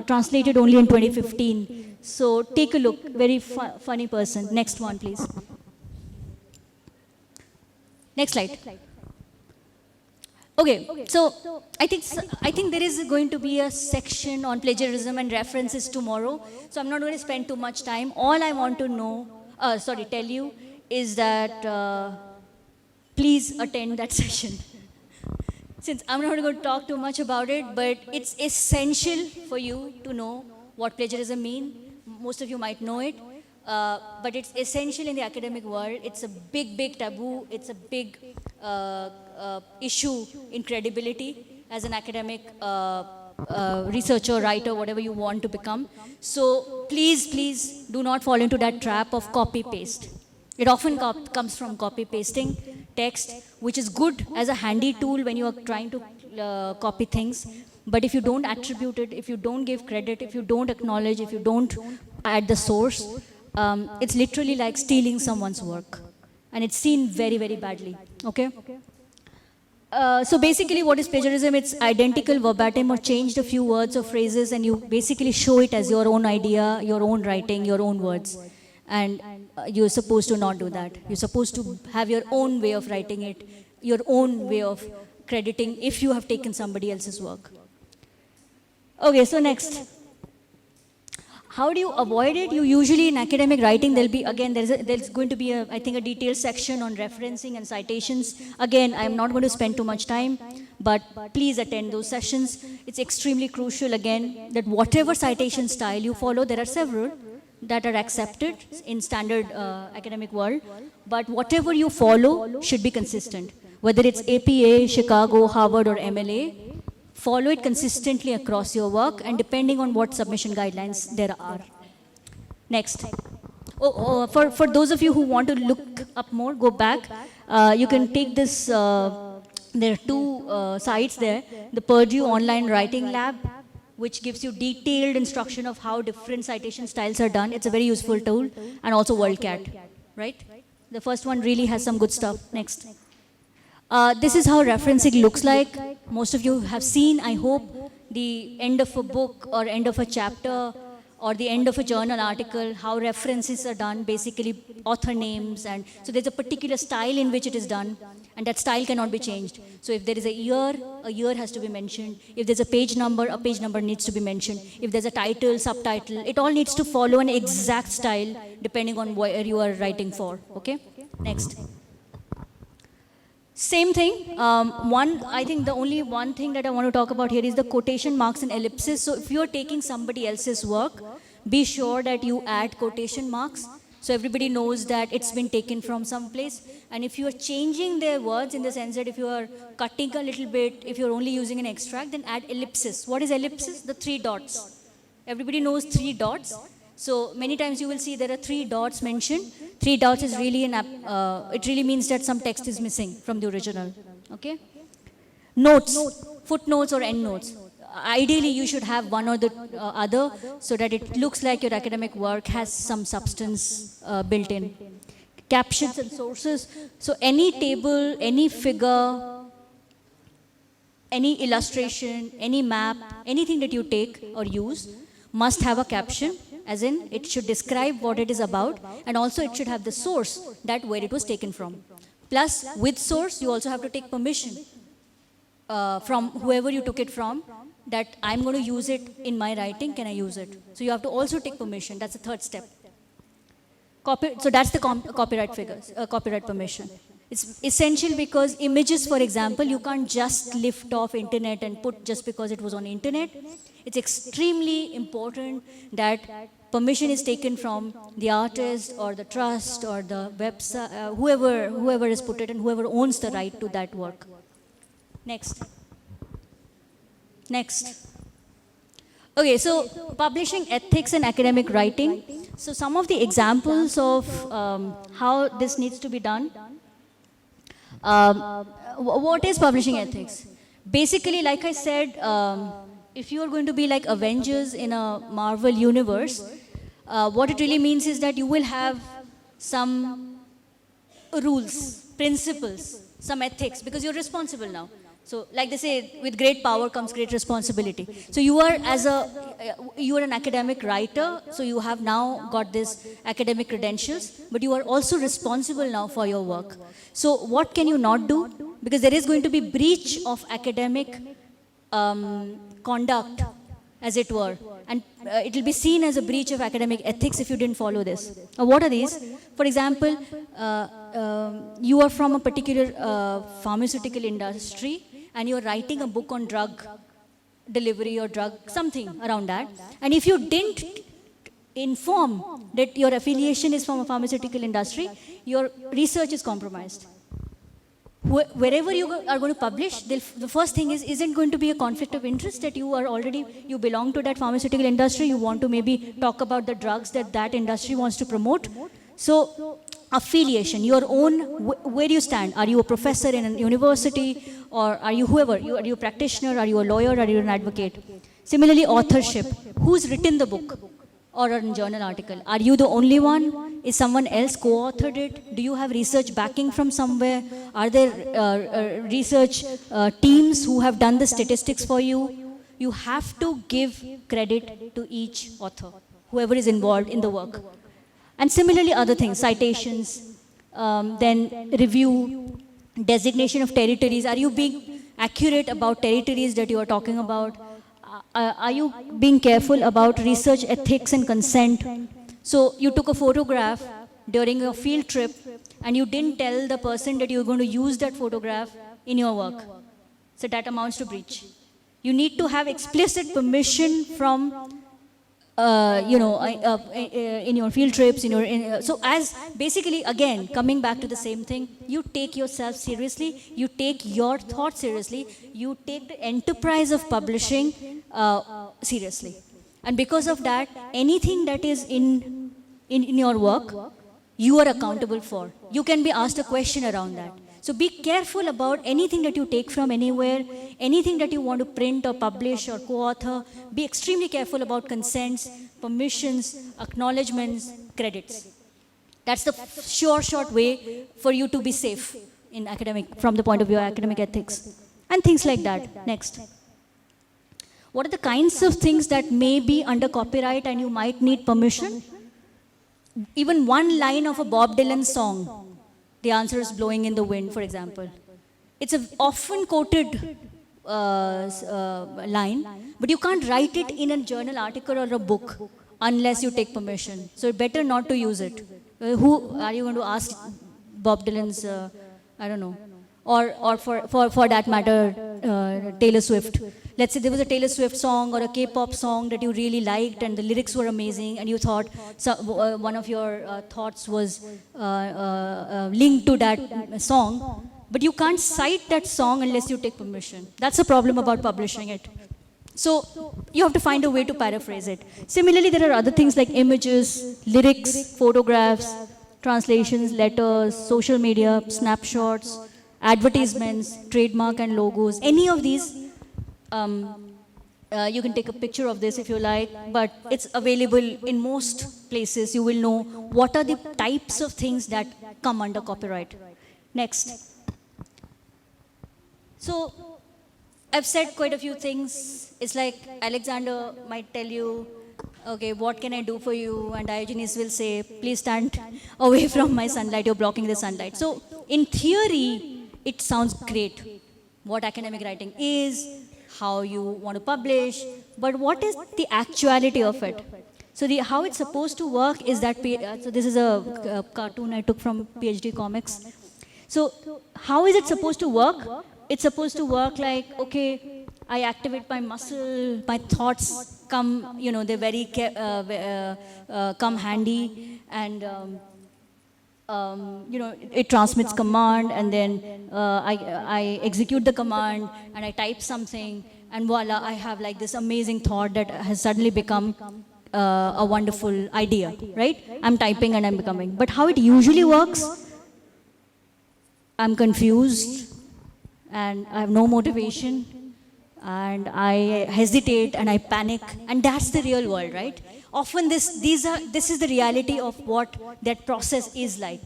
translated only in 2015. So take a look. Very funny person. Next one, please. Next slide. Okay, so I think there is going to be a section on plagiarism and references tomorrow. So I'm not going to spend too much time. All I want to know, tell you, is that please attend that session. Since I'm not going to talk too much about it, but it's essential for you to know what plagiarism means. Most of you might know it, but it's essential in the academic world. It's a big, big taboo. It's a big issue in credibility as an academic researcher, writer, whatever you want to become. So please do not fall into that trap of copy-paste. It often comes from copy-pasting text, which is good as a handy tool when you are trying to copy things. But if you don't attribute it, if you don't give credit, if you don't acknowledge, if you don't add the source, it's literally like stealing someone's work. And it's seen very, very badly, okay? So basically what is plagiarism? It's identical, verbatim, or changed a few words or phrases, and you basically show it as your own idea, your own writing, your own words. And you're supposed to not do that. You're supposed to have your own way of writing it, your own way of crediting if you have taken somebody else's work. Okay, so next. How do you avoid it? You usually, in academic writing, there'll be, again, there's going to be, I think, a detailed section on referencing and citations. Again, I'm not going to spend too much time, but please attend those sessions. It's extremely crucial, again, that whatever citation style you follow, there are several that are accepted in standard academic world, but whatever you follow should be consistent. Whether it's APA, Chicago, Harvard, or MLA, follow it consistently across your work, and depending on what submission guidelines there are. Next. For those of you who want to look up more, go back. You can take this, there are two sites there. The Purdue Online Writing Lab, which gives you detailed instruction of how different citation styles are done. It's a very useful tool. And also WorldCat, right? The first one really has some good stuff. Next. This is how referencing looks like. Most of you have seen, I hope, the end of a book or end of a chapter or the end of a journal article, how references are done, basically author names. And so there's a particular style in which it is done, and that style cannot be changed. So if there is a year has to be mentioned. If there's a page number needs to be mentioned. If there's a title, subtitle, it all needs to follow an exact style depending on where you are writing for, okay? Next. Same thing. I think the only one thing that I want to talk about here is the quotation marks and ellipses. So if you're taking somebody else's work, be sure that you add quotation marks so everybody knows that it's been taken from some place. And if you are changing their words, in the sense that if you are cutting a little bit, if you're only using an extract, then add ellipsis. What is ellipsis? The 3 dots. Everybody knows 3 dots. So many times you will see there are 3 dots mentioned. 3 dots is really it really means that some text is missing from the original. Okay? Notes, footnotes or endnotes. Ideally, you should have one or the other so that it looks like your academic work has some substance built in. Captions and sources. So any table, any figure, any illustration, any map, anything that you take or use must have a caption as in it should describe what it is about, and also it should have the source, that where it was taken from. Plus, with source, you also have to take permission from whoever you took it from, that I'm going to use it in my writing, can I use it? So you have to also take permission. That's the third step. So that's the copyright figures, copyright permission. It's essential because images, for example, you can't just lift off internet and put just because it was on internet. It's extremely important that permission is taken from the artist or the trust or the website, whoever has put it and whoever owns the right to that work. Next. Okay, so publishing ethics and academic writing. So some of the examples of how this needs to be done. What is publishing ethics? Basically, like I said, if you are going to be like Avengers in a Marvel universe, what it really means is that you will have some rules, principles, some ethics, because you're responsible now. So, like they say, with great power comes great responsibility. So you are you are an academic writer, so you have now got this academic credentials, but you are also responsible now for your work. So what can you not do? Because there is going to be breach of academic conduct, as it were. And it will be seen as a breach of academic ethics if you didn't follow this. What are these? For example, you are from a particular pharmaceutical industry and you are writing a book on drug delivery or drug, something around that. And if you didn't inform that your affiliation is from a pharmaceutical industry, your research is compromised. Wherever you are going to publish, the first thing isn't going to be a conflict of interest that you belong to that pharmaceutical industry, you want to maybe talk about the drugs that industry wants to promote. So, affiliation, your own, where do you stand? Are you a professor in a university, or are you whoever? Are you a practitioner, are you a lawyer, are you an advocate? Similarly, authorship, who's written the book or a journal article? Are you the only one? Is someone else co-authored it? Do you have research backing from somewhere? Are there research teams who have done the statistics for you? You have to give credit to each author, whoever is involved in the work. And similarly, other things, citations, then review, designation of territories. Are you being accurate about territories that you are talking about? Are you being careful about research ethics and consent? So you took a photograph during a field trip and you didn't tell the person that you're going to use that photograph in your work. So that amounts to breach. You need to have explicit permission from in your field trips, so as basically, again, coming back to the same thing, you take yourself seriously, you take your thoughts seriously, you take the enterprise of publishing seriously. And because of that, anything that is in your work, you are accountable for. You can be asked a question around that. So be careful about anything that you take from anywhere, anything that you want to print or publish or co-author. Be extremely careful about consents, permissions, acknowledgements, credits. That's the short way for you to be safe in from the point of view of academic ethics. And things like that. Next. What are the kinds of things that may be under copyright and you might need permission? Even one line of a Bob Dylan song, the answer is blowing in the wind, for example. It's an often quoted line, but you can't write it in a journal article or a book unless you take permission. So it's better not to use it. Who are you going to ask Bob Dylan's, I don't know, or for that matter, Taylor Swift. Let's say there was a Taylor Swift song or a K-pop song that you really liked and the lyrics were amazing and you thought one of your thoughts was linked to that song, but you can't cite that song unless you take permission. That's the problem about publishing it. So you have to find a way to paraphrase it. Similarly, there are other things like images, lyrics, photographs, translations, letters, social media, snapshots, advertisements, trademark and logos, any of these. You can take a picture of this if you like, but it's available in most places. You will know what are the types of things that come under copyright. Next. So, I've said quite a few things. It's like Alexander might tell you Okay, what can I do for you? And Diogenes will say, please stand away from my sunlight, you're blocking the sunlight. So in theory, it sounds great. What academic writing is, how you want to publish, but what is the actuality of it? So how it's supposed to work is that, so this is a cartoon I took from PhD Comics. So how is it supposed to work? It's supposed to work like, okay, I activate my muscle, my thoughts come, you know, they're very, come handy, and you know, it transmits command, and then I execute the command, and I type something, and voila, I have like this amazing thought that has suddenly become a wonderful idea, right? I'm typing and I'm becoming. But how it usually works, I'm confused, and I have no motivation, and I hesitate and I panic, and that's the real world, right? Often this is the reality of what that process is like,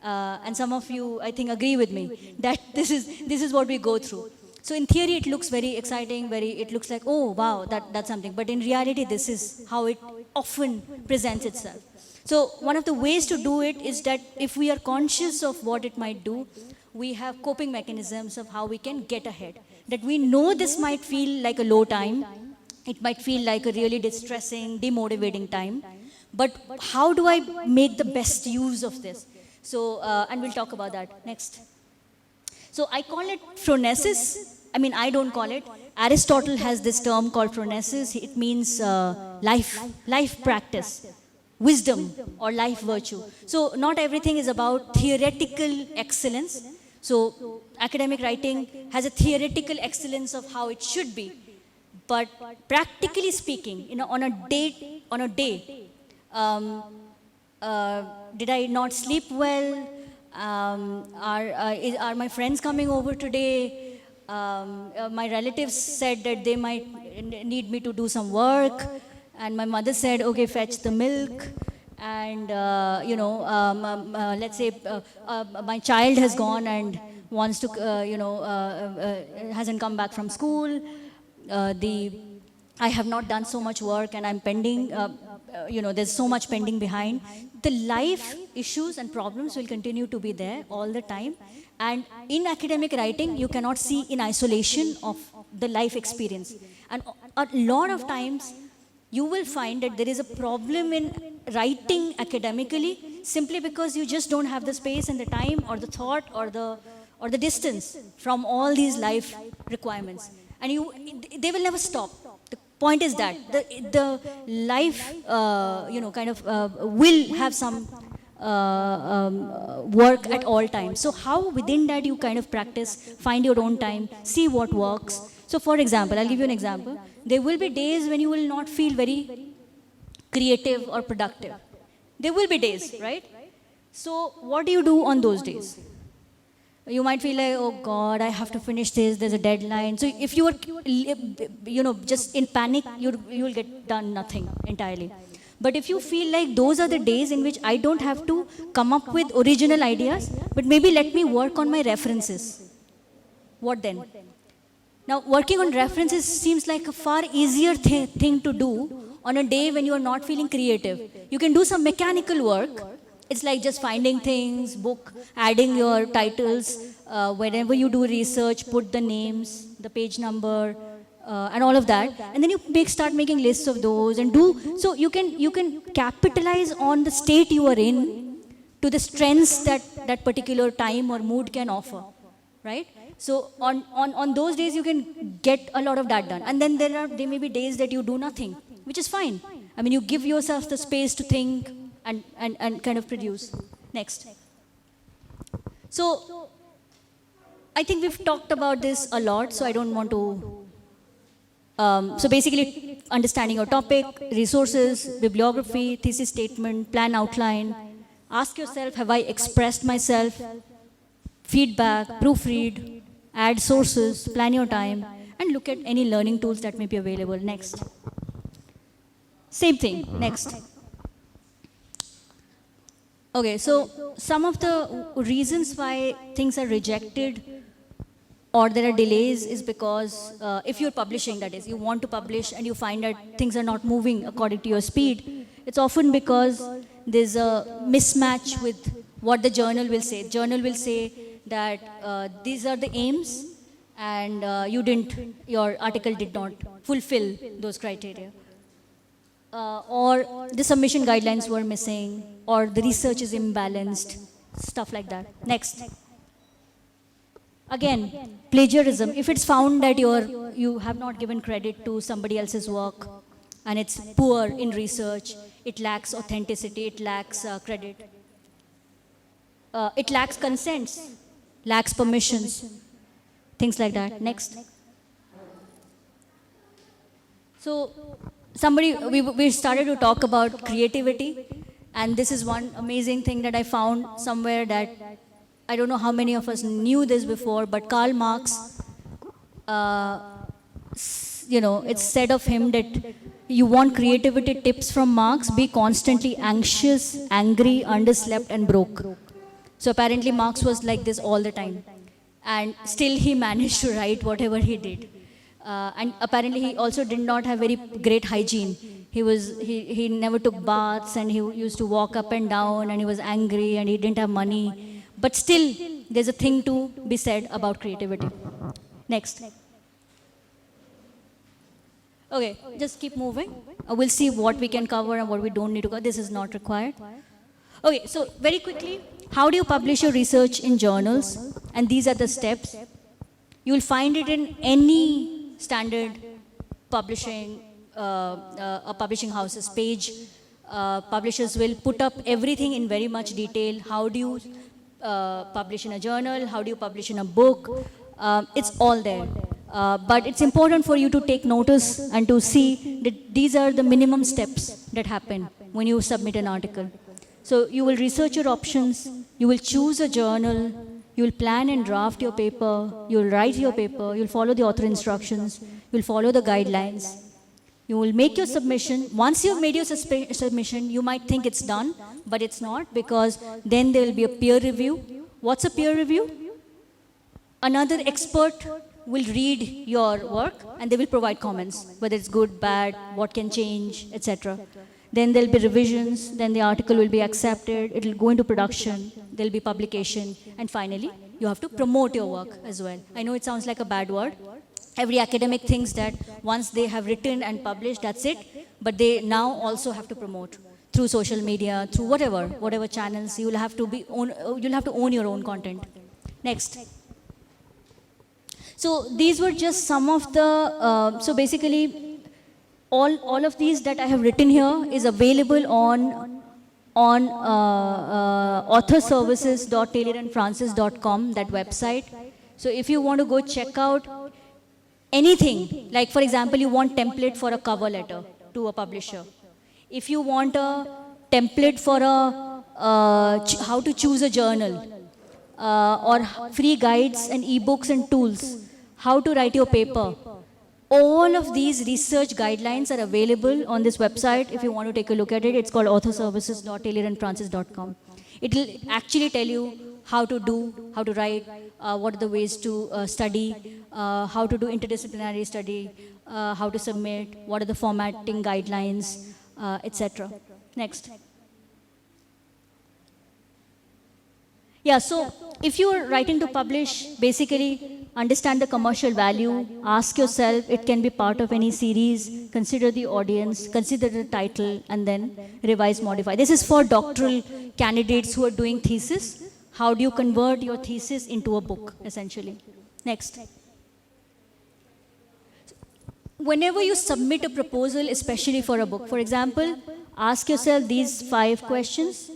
and some of you, I think, agree with me that this is what we go through. So in theory, it looks very exciting, it looks like, oh wow, that's something. But in reality, this is how it often presents itself. So one of the ways to do it is that if we are conscious of what it might do, we have coping mechanisms of how we can get ahead. That we know this might feel like a low time, it might feel like a really distressing, demotivating time, but how do I make the best use of this? So, and we'll talk about that next. So I call it phronesis. I mean, I don't call it. Aristotle has this term called phronesis. It means life practice, wisdom, or life virtue. So not everything is about theoretical excellence. So academic writing has a theoretical excellence of how it should be. But practically speaking, you know, on a day, did I not sleep well? Are my friends coming over today? My relatives said that they might need me to do some work, and my mother said, okay, fetch the milk. And you know, let's say my child has gone and wants to, hasn't come back from school. I have not done so much work and I'm pending, there's so much pending behind. The life issues and problems will continue to be there all the time. And in academic writing, you cannot see in isolation of the life experience. And a lot of times, you will find that there is a problem in writing academically simply because you just don't have the space and the time or the thought or the distance from all these life requirements. And they will never stop. The point is that the life, will have some work at all times. So how within that you kind of practice, find your own time, see what works. So for example, I'll give you an example. There will be days when you will not feel very creative or productive. There will be days, right? So what do you do on those days? You might feel like, oh God, I have to finish this, there's a deadline. So if you are, just in panic, you will get done nothing entirely. But if you feel like those are the days in which I don't have to come up with original ideas, but maybe let me work on my references. What then? Now, working on references seems like a far easier thing to do on a day when you are not feeling creative. You can do some mechanical work. It's like just finding things, adding your titles. Whenever you do research, put the names, the page number, and all of that. And then you start making lists of those and do. So you can capitalize on the state you are in to the strengths that particular time or mood can offer, right? So on those days, you can get a lot of that done. And then there may be days that you do nothing, which is fine. I mean, you give yourself the space to think and kind of produce. Next. So I think we've talked about this a lot, so I don't want to. So basically, understanding your topic, resources, bibliography, thesis statement, plan outline. Ask yourself, have I expressed myself? Feedback, proofread, add sources, plan your time, and look at any learning tools that may be available. Next. Same thing. Next. Okay, so some of the reasons why things are rejected or there are delays is because if you're publishing, that is, you want to publish and you find that things are not moving according to your speed, it's often because there's a mismatch with what the journal will say. Journal will say that these are the aims and your article did not fulfill those criteria. Or the submission guidelines were missing, or the research is imbalanced, stuff like that. Next. Again, plagiarism. If it's found that you have not given credit to somebody else's work and it's poor in research, it lacks authenticity, it lacks credit, it lacks consents, lacks permissions, things like that. Next. So, we started to talk about creativity, and this is one amazing thing that I found somewhere that I don't know how many of us knew this before, but Karl Marx, it's said of him that you want creativity tips from Marx, be constantly anxious, angry, underslept, and broke. So apparently Marx was like this all the time. And still he managed to write whatever he did. And apparently he also did not have very great hygiene. He never took baths, and he used to walk up and down, and he was angry, and he didn't have money. But still, there's a thing to be said about creativity. Next. Okay, just keep moving. We'll see what we can cover and what we don't need to cover. This is not required. Okay, so very quickly, how do you publish your research in journals? And these are the steps. You will find it in any standard publishing, a publishing house's page. Publishers will put up everything in very much detail. How do you publish in a journal? How do you publish in a book? It's all there. But it's important for you to take notice and to see that these are the minimum steps that happen when you submit an article. So you will research your options, you will choose a journal, you will plan and draft your paper, you will write your paper, you will follow the author instructions, you will follow the guidelines. You will make your submission. Once you've made your submission, you might think it's done, but it's not, because then there will be a peer review. What's a peer review? Another expert will read your work and they will provide comments, whether it's good, bad, what can change, etc. Then there will be revisions, then the article will be accepted, it will go into production, there will be publication, and finally, you have to promote your work as well. I know it sounds like a bad word. Every academic thinks that once they have written and published, that's it, but they now also have to promote through social media, through whatever channels. You'll have to own your own content. Next. So these were just some of the, so basically, all of these that I have written here is available on authorservices.taylorandfrancis.com, that website. So if you want to go check out anything, like for example, you want template for a cover letter to a publisher. If you want a template for how to choose a journal, or free guides and ebooks and tools, how to write your paper, all of these research guidelines are available on this website. If you want to take a look at it, it's called authorservices.taylorandfrancis.com. It will actually tell you how to write, what are the ways to study, how to do interdisciplinary study, how to submit, what are the formatting guidelines, etc. Next. Yeah, so if you are writing to publish, basically understand the commercial value, ask yourself, it can be part of any series, consider the audience, consider the title, and then revise, modify. This is for doctoral candidates who are doing thesis. How do you convert your thesis into a book, essentially? Next. Whenever you submit a proposal, especially for a book, for example, ask yourself these 5 questions.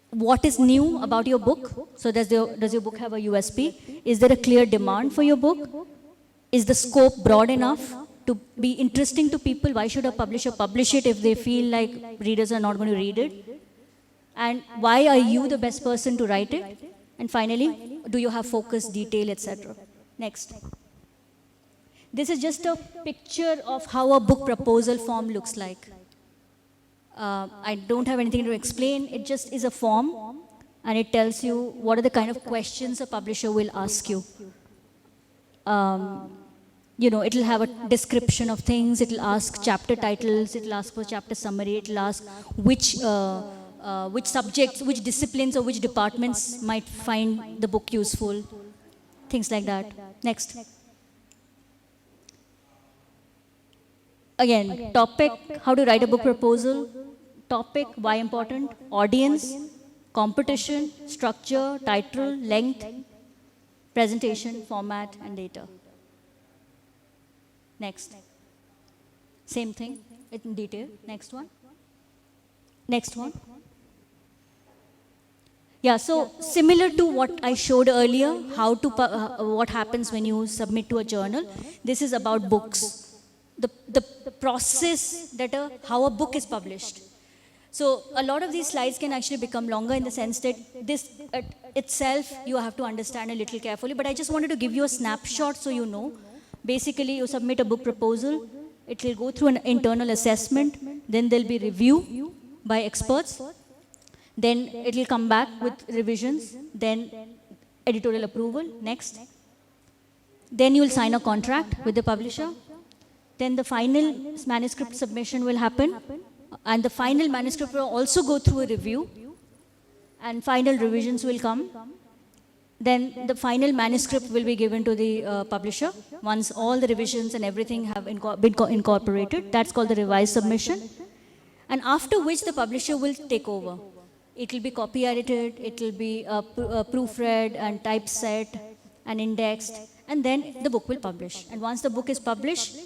What is new about your book? So does your book have a USP? Is there a clear demand for your book? Is the scope broad enough to be interesting to people? Why should a publisher publish it if they feel like readers are not going to read it? And why are you the best person to write it? And finally, do you have focus, detail, etc.? Next. This is just a picture of how a book proposal form looks like. I don't have anything to explain. It just is a form, and it tells you what are the kind of questions a publisher will ask you. It'll have a description of things, it'll ask chapter titles, it'll ask for chapter summary, it'll ask which subjects, which disciplines or which departments might find the book useful, things like that. Next. Again, topic, how to write a book proposal, topic, why important, audience, competition, structure, title, length, presentation, format, and data. Next. Same thing in detail. Next one. Next one. Yeah, so similar to what I showed earlier, how to what happens when you submit to a journal. This is about books. The process that how a book is published. So a lot of these slides can actually become longer in the sense that this itself you have to understand a little carefully. But I just wanted to give you a snapshot so you know. Basically, you submit a book proposal. It will go through an internal assessment. Then there'll be review by experts. Then it will come back with revisions. Then editorial approval. Next. Then you will sign a contract with the publisher. Then the final manuscript submission will happen. And the final manuscript will also go through a review. And final revisions will come. Then the final manuscript will be given to the publisher once all the revisions and everything have been incorporated. That's called the revised submission. And after which the publisher will take over. It will be copy edited, it will be proofread and typeset and indexed, and then the book will publish. And once the book is published,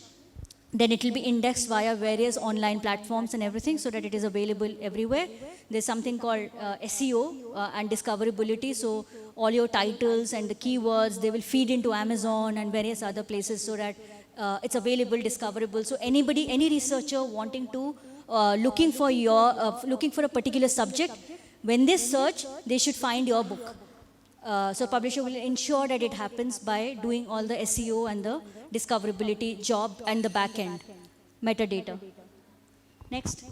then it will be indexed via various online platforms and everything so that it is available everywhere. There's something called SEO and discoverability. So all your titles and the keywords, they will feed into Amazon and various other places so that it's available, discoverable. So anybody, any researcher wanting to, looking for a particular subject, when they search, they should find your book. So publisher will ensure that it happens by doing all the SEO and the discoverability job and the back end, metadata. Next.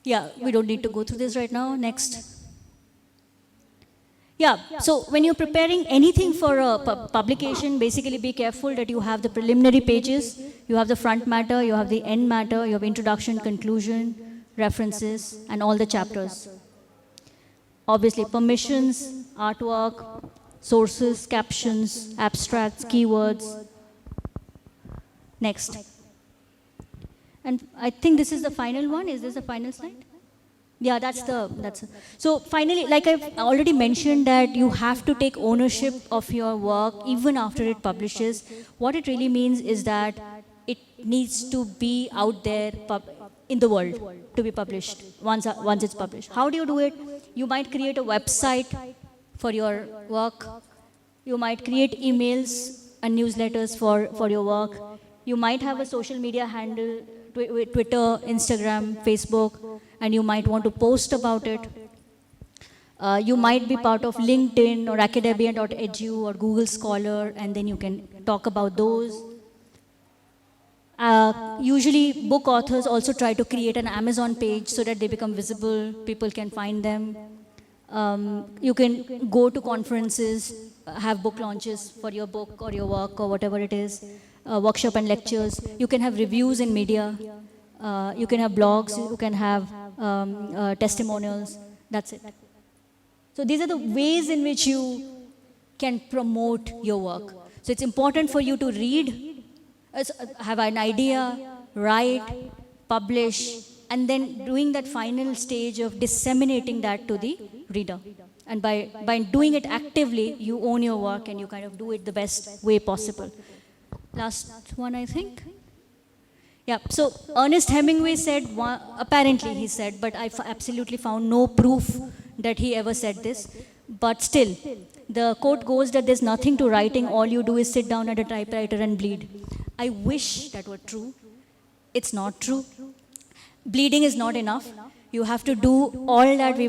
Yeah, we don't need to go through this right now. Next. Yeah, so when you're preparing anything for a publication, basically be careful that you have the preliminary pages, you have the front matter, you have the end matter, you have introduction, conclusion, references, and all the chapters. Obviously, permissions, artwork, sources, captions, abstracts, keywords. Next. And I think this is the final one. Is this the final slide? Yeah, that's so finally, like I've already mentioned, that you have to take ownership of your work even after it publishes. What it really means is that it needs to be out there in the world to be published once it's published. How do you do it? You might create a website for your work. You might create emails and newsletters for your work. You might have a social media handle, Twitter, Instagram, Facebook, and you might want to post about it. You might be part of LinkedIn or academia.edu or Google Scholar, and then you can talk about those. Usually, book authors also try to create an Amazon page so that they become visible, people can find them. You can go to conferences, have book launches for your book or your work or whatever it is, workshop and lectures. You can have reviews in media. You can have blogs, you can have testimonials, that's it. So these are the ways in which you can promote your work. So it's important for you to read, have an idea, write, publish, and then doing that final stage of disseminating that to the reader. And by doing it actively, you own your work and you kind of do it the best way possible. Last one, I think. Yeah, so Ernest Hemingway said, apparently he said, but I absolutely found no proof that he ever said this. But still, the quote goes that there's nothing to writing, all you do is sit down at a typewriter and bleed. I wish that were true. It's not true. Bleeding is not enough. You have to do all that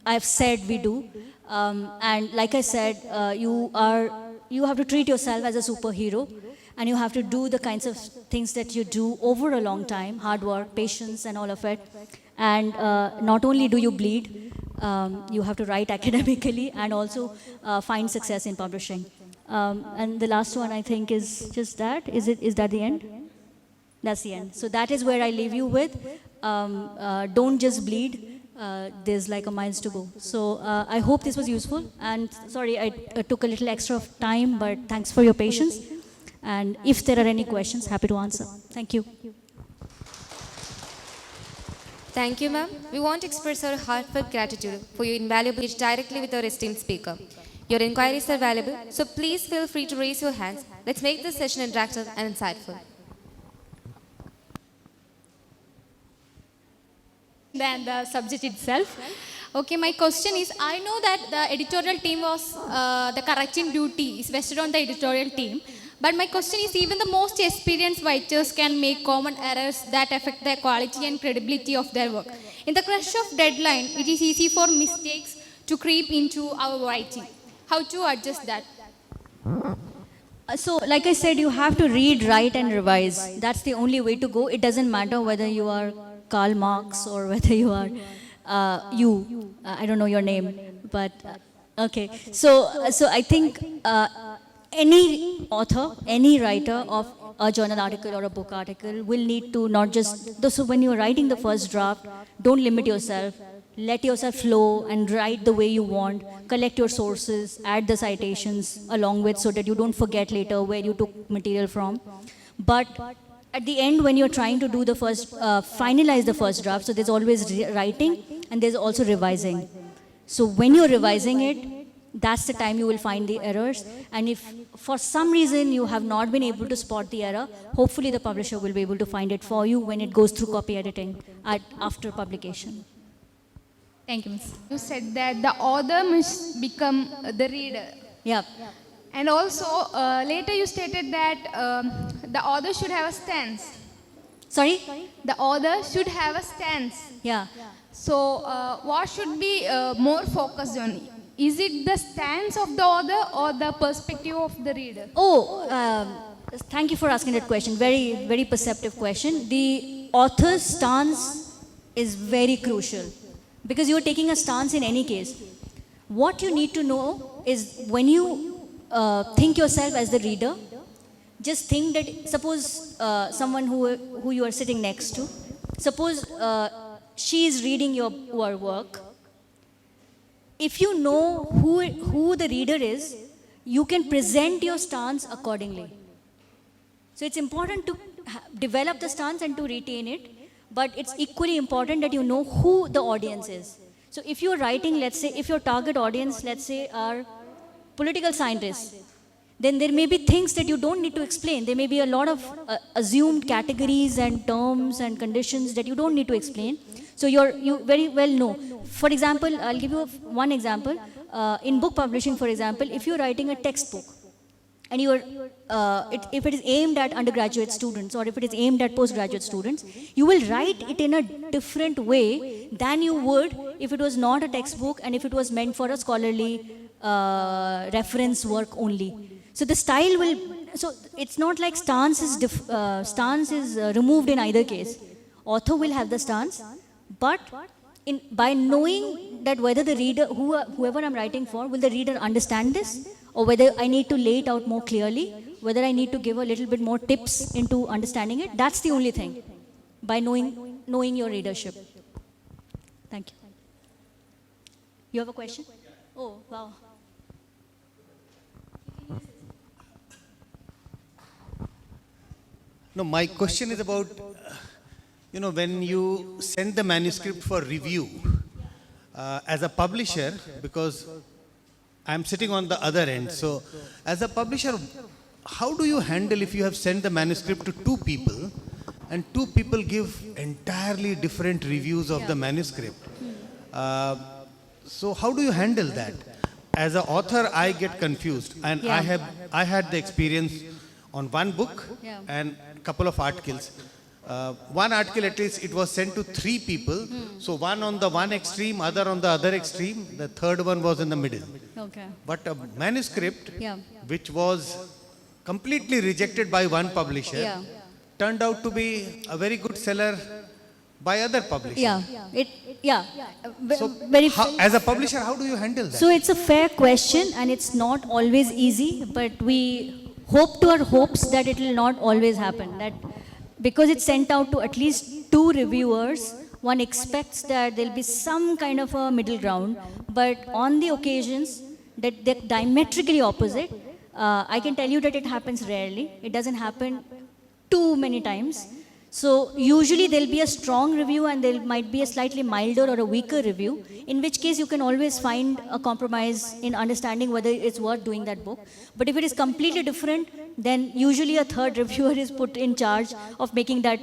I've said we do. And like I said, you have to treat yourself as a superhero. And you have to do the kinds of things that you do over a long time, hard work, patience, and all of it. And not only do you bleed, You have to write academically and also find success in publishing. And the last one, I think, is just that. Is that the end? That's the end. So that is where I leave you with. Don't just bleed. There's like a miles to go. So I hope this was useful. And sorry, I took a little extra of time, but thanks for your patience. And if there are any questions, happy to answer. Thank you. Thank you, ma'am. We want to express our heartfelt gratitude for your invaluable speech directly with our esteemed speaker. Your inquiries are valuable, so please feel free to raise your hands. Let's make this session interactive and insightful. Than the subject itself. Okay, my question is, I know that the editorial team was, the correcting duty is vested on the editorial team. But my question is, even the most experienced writers can make common errors that affect the quality and credibility of their work. In the crush of deadline, it is easy for mistakes to creep into our writing. How to adjust that? So, like I said, you have to read, write, and revise. That's the only way to go. It doesn't matter whether you are Karl Marx or whether you are I don't know your name, but okay. So I think any author, any writer of a journal article or a book article will need to not just, so when you're writing the first draft, don't limit yourself. Let yourself flow and write the way you want. Collect your sources, add the citations along with so that you don't forget later where you took material from. But at the end, when you're trying to do the first, finalize the first draft, so there's always writing and there's also revising. So when you're revising it, that's the time you will find the errors. And if for some reason you have not been able to spot the error, hopefully the publisher will be able to find it for you when it goes through copy editing after publication. Thank you, Ms. You said that the author must become the reader. Yeah. And also, later you stated that the author should have a stance. Sorry? The author should have a stance. Yeah. So, what should be more focused on? Is it the stance of the author or the perspective of the reader? Thank you for asking that question. Very, very perceptive question. The author's stance is very crucial because you're taking a stance in any case. What you need to know is when you think yourself as the reader, just think that suppose someone who you are sitting next to, suppose she is reading your work. If you know who the reader is, you can present your stance accordingly. So it's important to develop the stance and to retain it, but it's equally important that you know who the audience is. So if you're writing, let's say, if your target audience, let's say, are political scientists, then there may be things that you don't need to explain. There may be a lot of assumed categories and terms and conditions that you don't need to explain. So you very well know. For example, I'll give you one example. In book publishing, for example, if you're writing a textbook, and if it is aimed at undergraduate students or if it is aimed at postgraduate students, you will write it in a different way than you would if it was not a textbook and if it was meant for a scholarly reference work only. So the style will, so it's not like stance is removed in either case. Author will have the stance, but by knowing that whether the reader, whoever I'm writing for, will the reader understand this, or whether I need to lay it out more clearly, whether I need to give a little bit more tips into understanding it, that's the only thing, by knowing your readership. Thank you. You have a question? Oh, wow. No, my question is about, when you send the manuscript for review, as a publisher, because I'm sitting on the other end, so as a publisher, how do you handle if you have sent the manuscript to two people and two people give entirely different reviews of the manuscript? So how do you handle that? As an author, I get confused, and I had the experience on one book and a couple of articles. One article, at least, it was sent to three people. So one on the one extreme, other on the other extreme. The third one was in the middle. Okay. But a manuscript, which was completely rejected by one publisher, turned out to be a very good seller by other publishers. So, Very. as a publisher, how do you handle that? So it's a fair question, and it's not always easy, but we hope to our hopes that it will not always happen. That because it's sent out to at least 2 reviewers, one expects that there'll be some kind of a middle ground. But on the occasions that they're diametrically opposite, I can tell you that it happens rarely. It doesn't happen too many times. So usually there'll be a strong review and there might be a slightly milder or a weaker review, in which case you can always find a compromise in understanding whether it's worth doing that book. But if it is completely different, then usually a third reviewer is put in charge of making that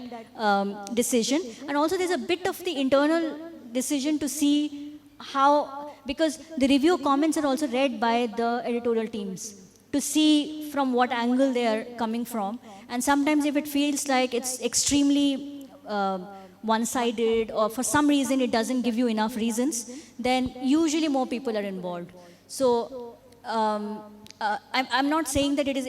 decision. And also there's a bit of the internal decision to see how, because the review comments are also read by the editorial teams, to see from what angle they are coming from. And sometimes if it feels like it's extremely one-sided, or for some reason it doesn't give you enough reasons, then usually more people are involved. So I'm not saying that it is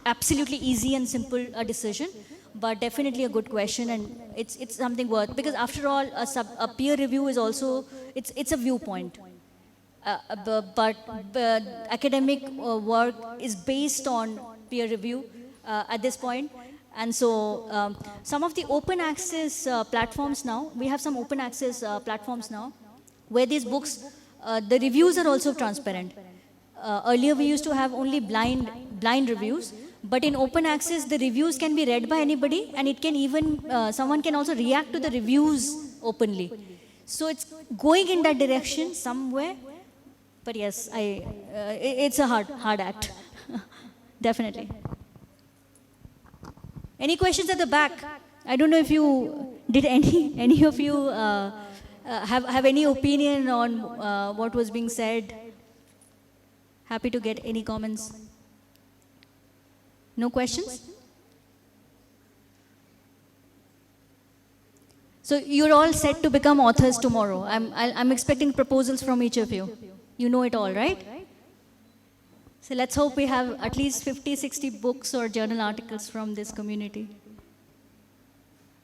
absolutely easy and simple a decision, but definitely a good question, and it's something worth, because after all, a peer review is also, it's a viewpoint. But academic work is based on peer review at this point. And so some of the open access platforms now, we have some open access platforms now, where these books, the reviews are also transparent. Earlier we used to have only blind reviews, but in open access the reviews can be read by anybody, and it can even, someone can also react to the reviews openly. So it's going in that direction somewhere. But yes, it's a hard act, definitely. Any questions at the back? I don't know if you, did any of you have any opinion on what was being said? Happy to get any comments. No questions? So you're all set to become authors tomorrow. I'm expecting proposals from each of you. You know it all, right? So let's hope we have at least 50, 60 books or journal articles from this community.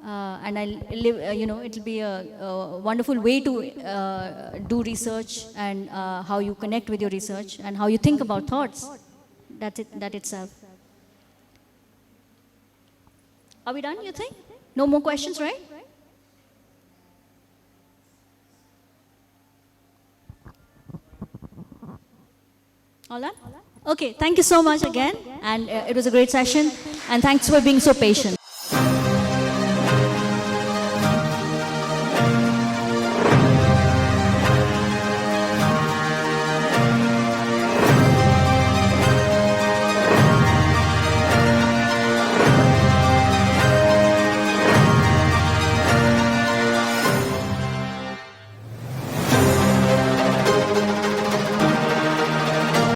And it'll be a wonderful way to do research, and how you connect with your research and how you think about thoughts. That itself. Are we done, you think? No more questions, right? All done? Okay, thank you so much again. And it was a great session. And thanks for being so patient.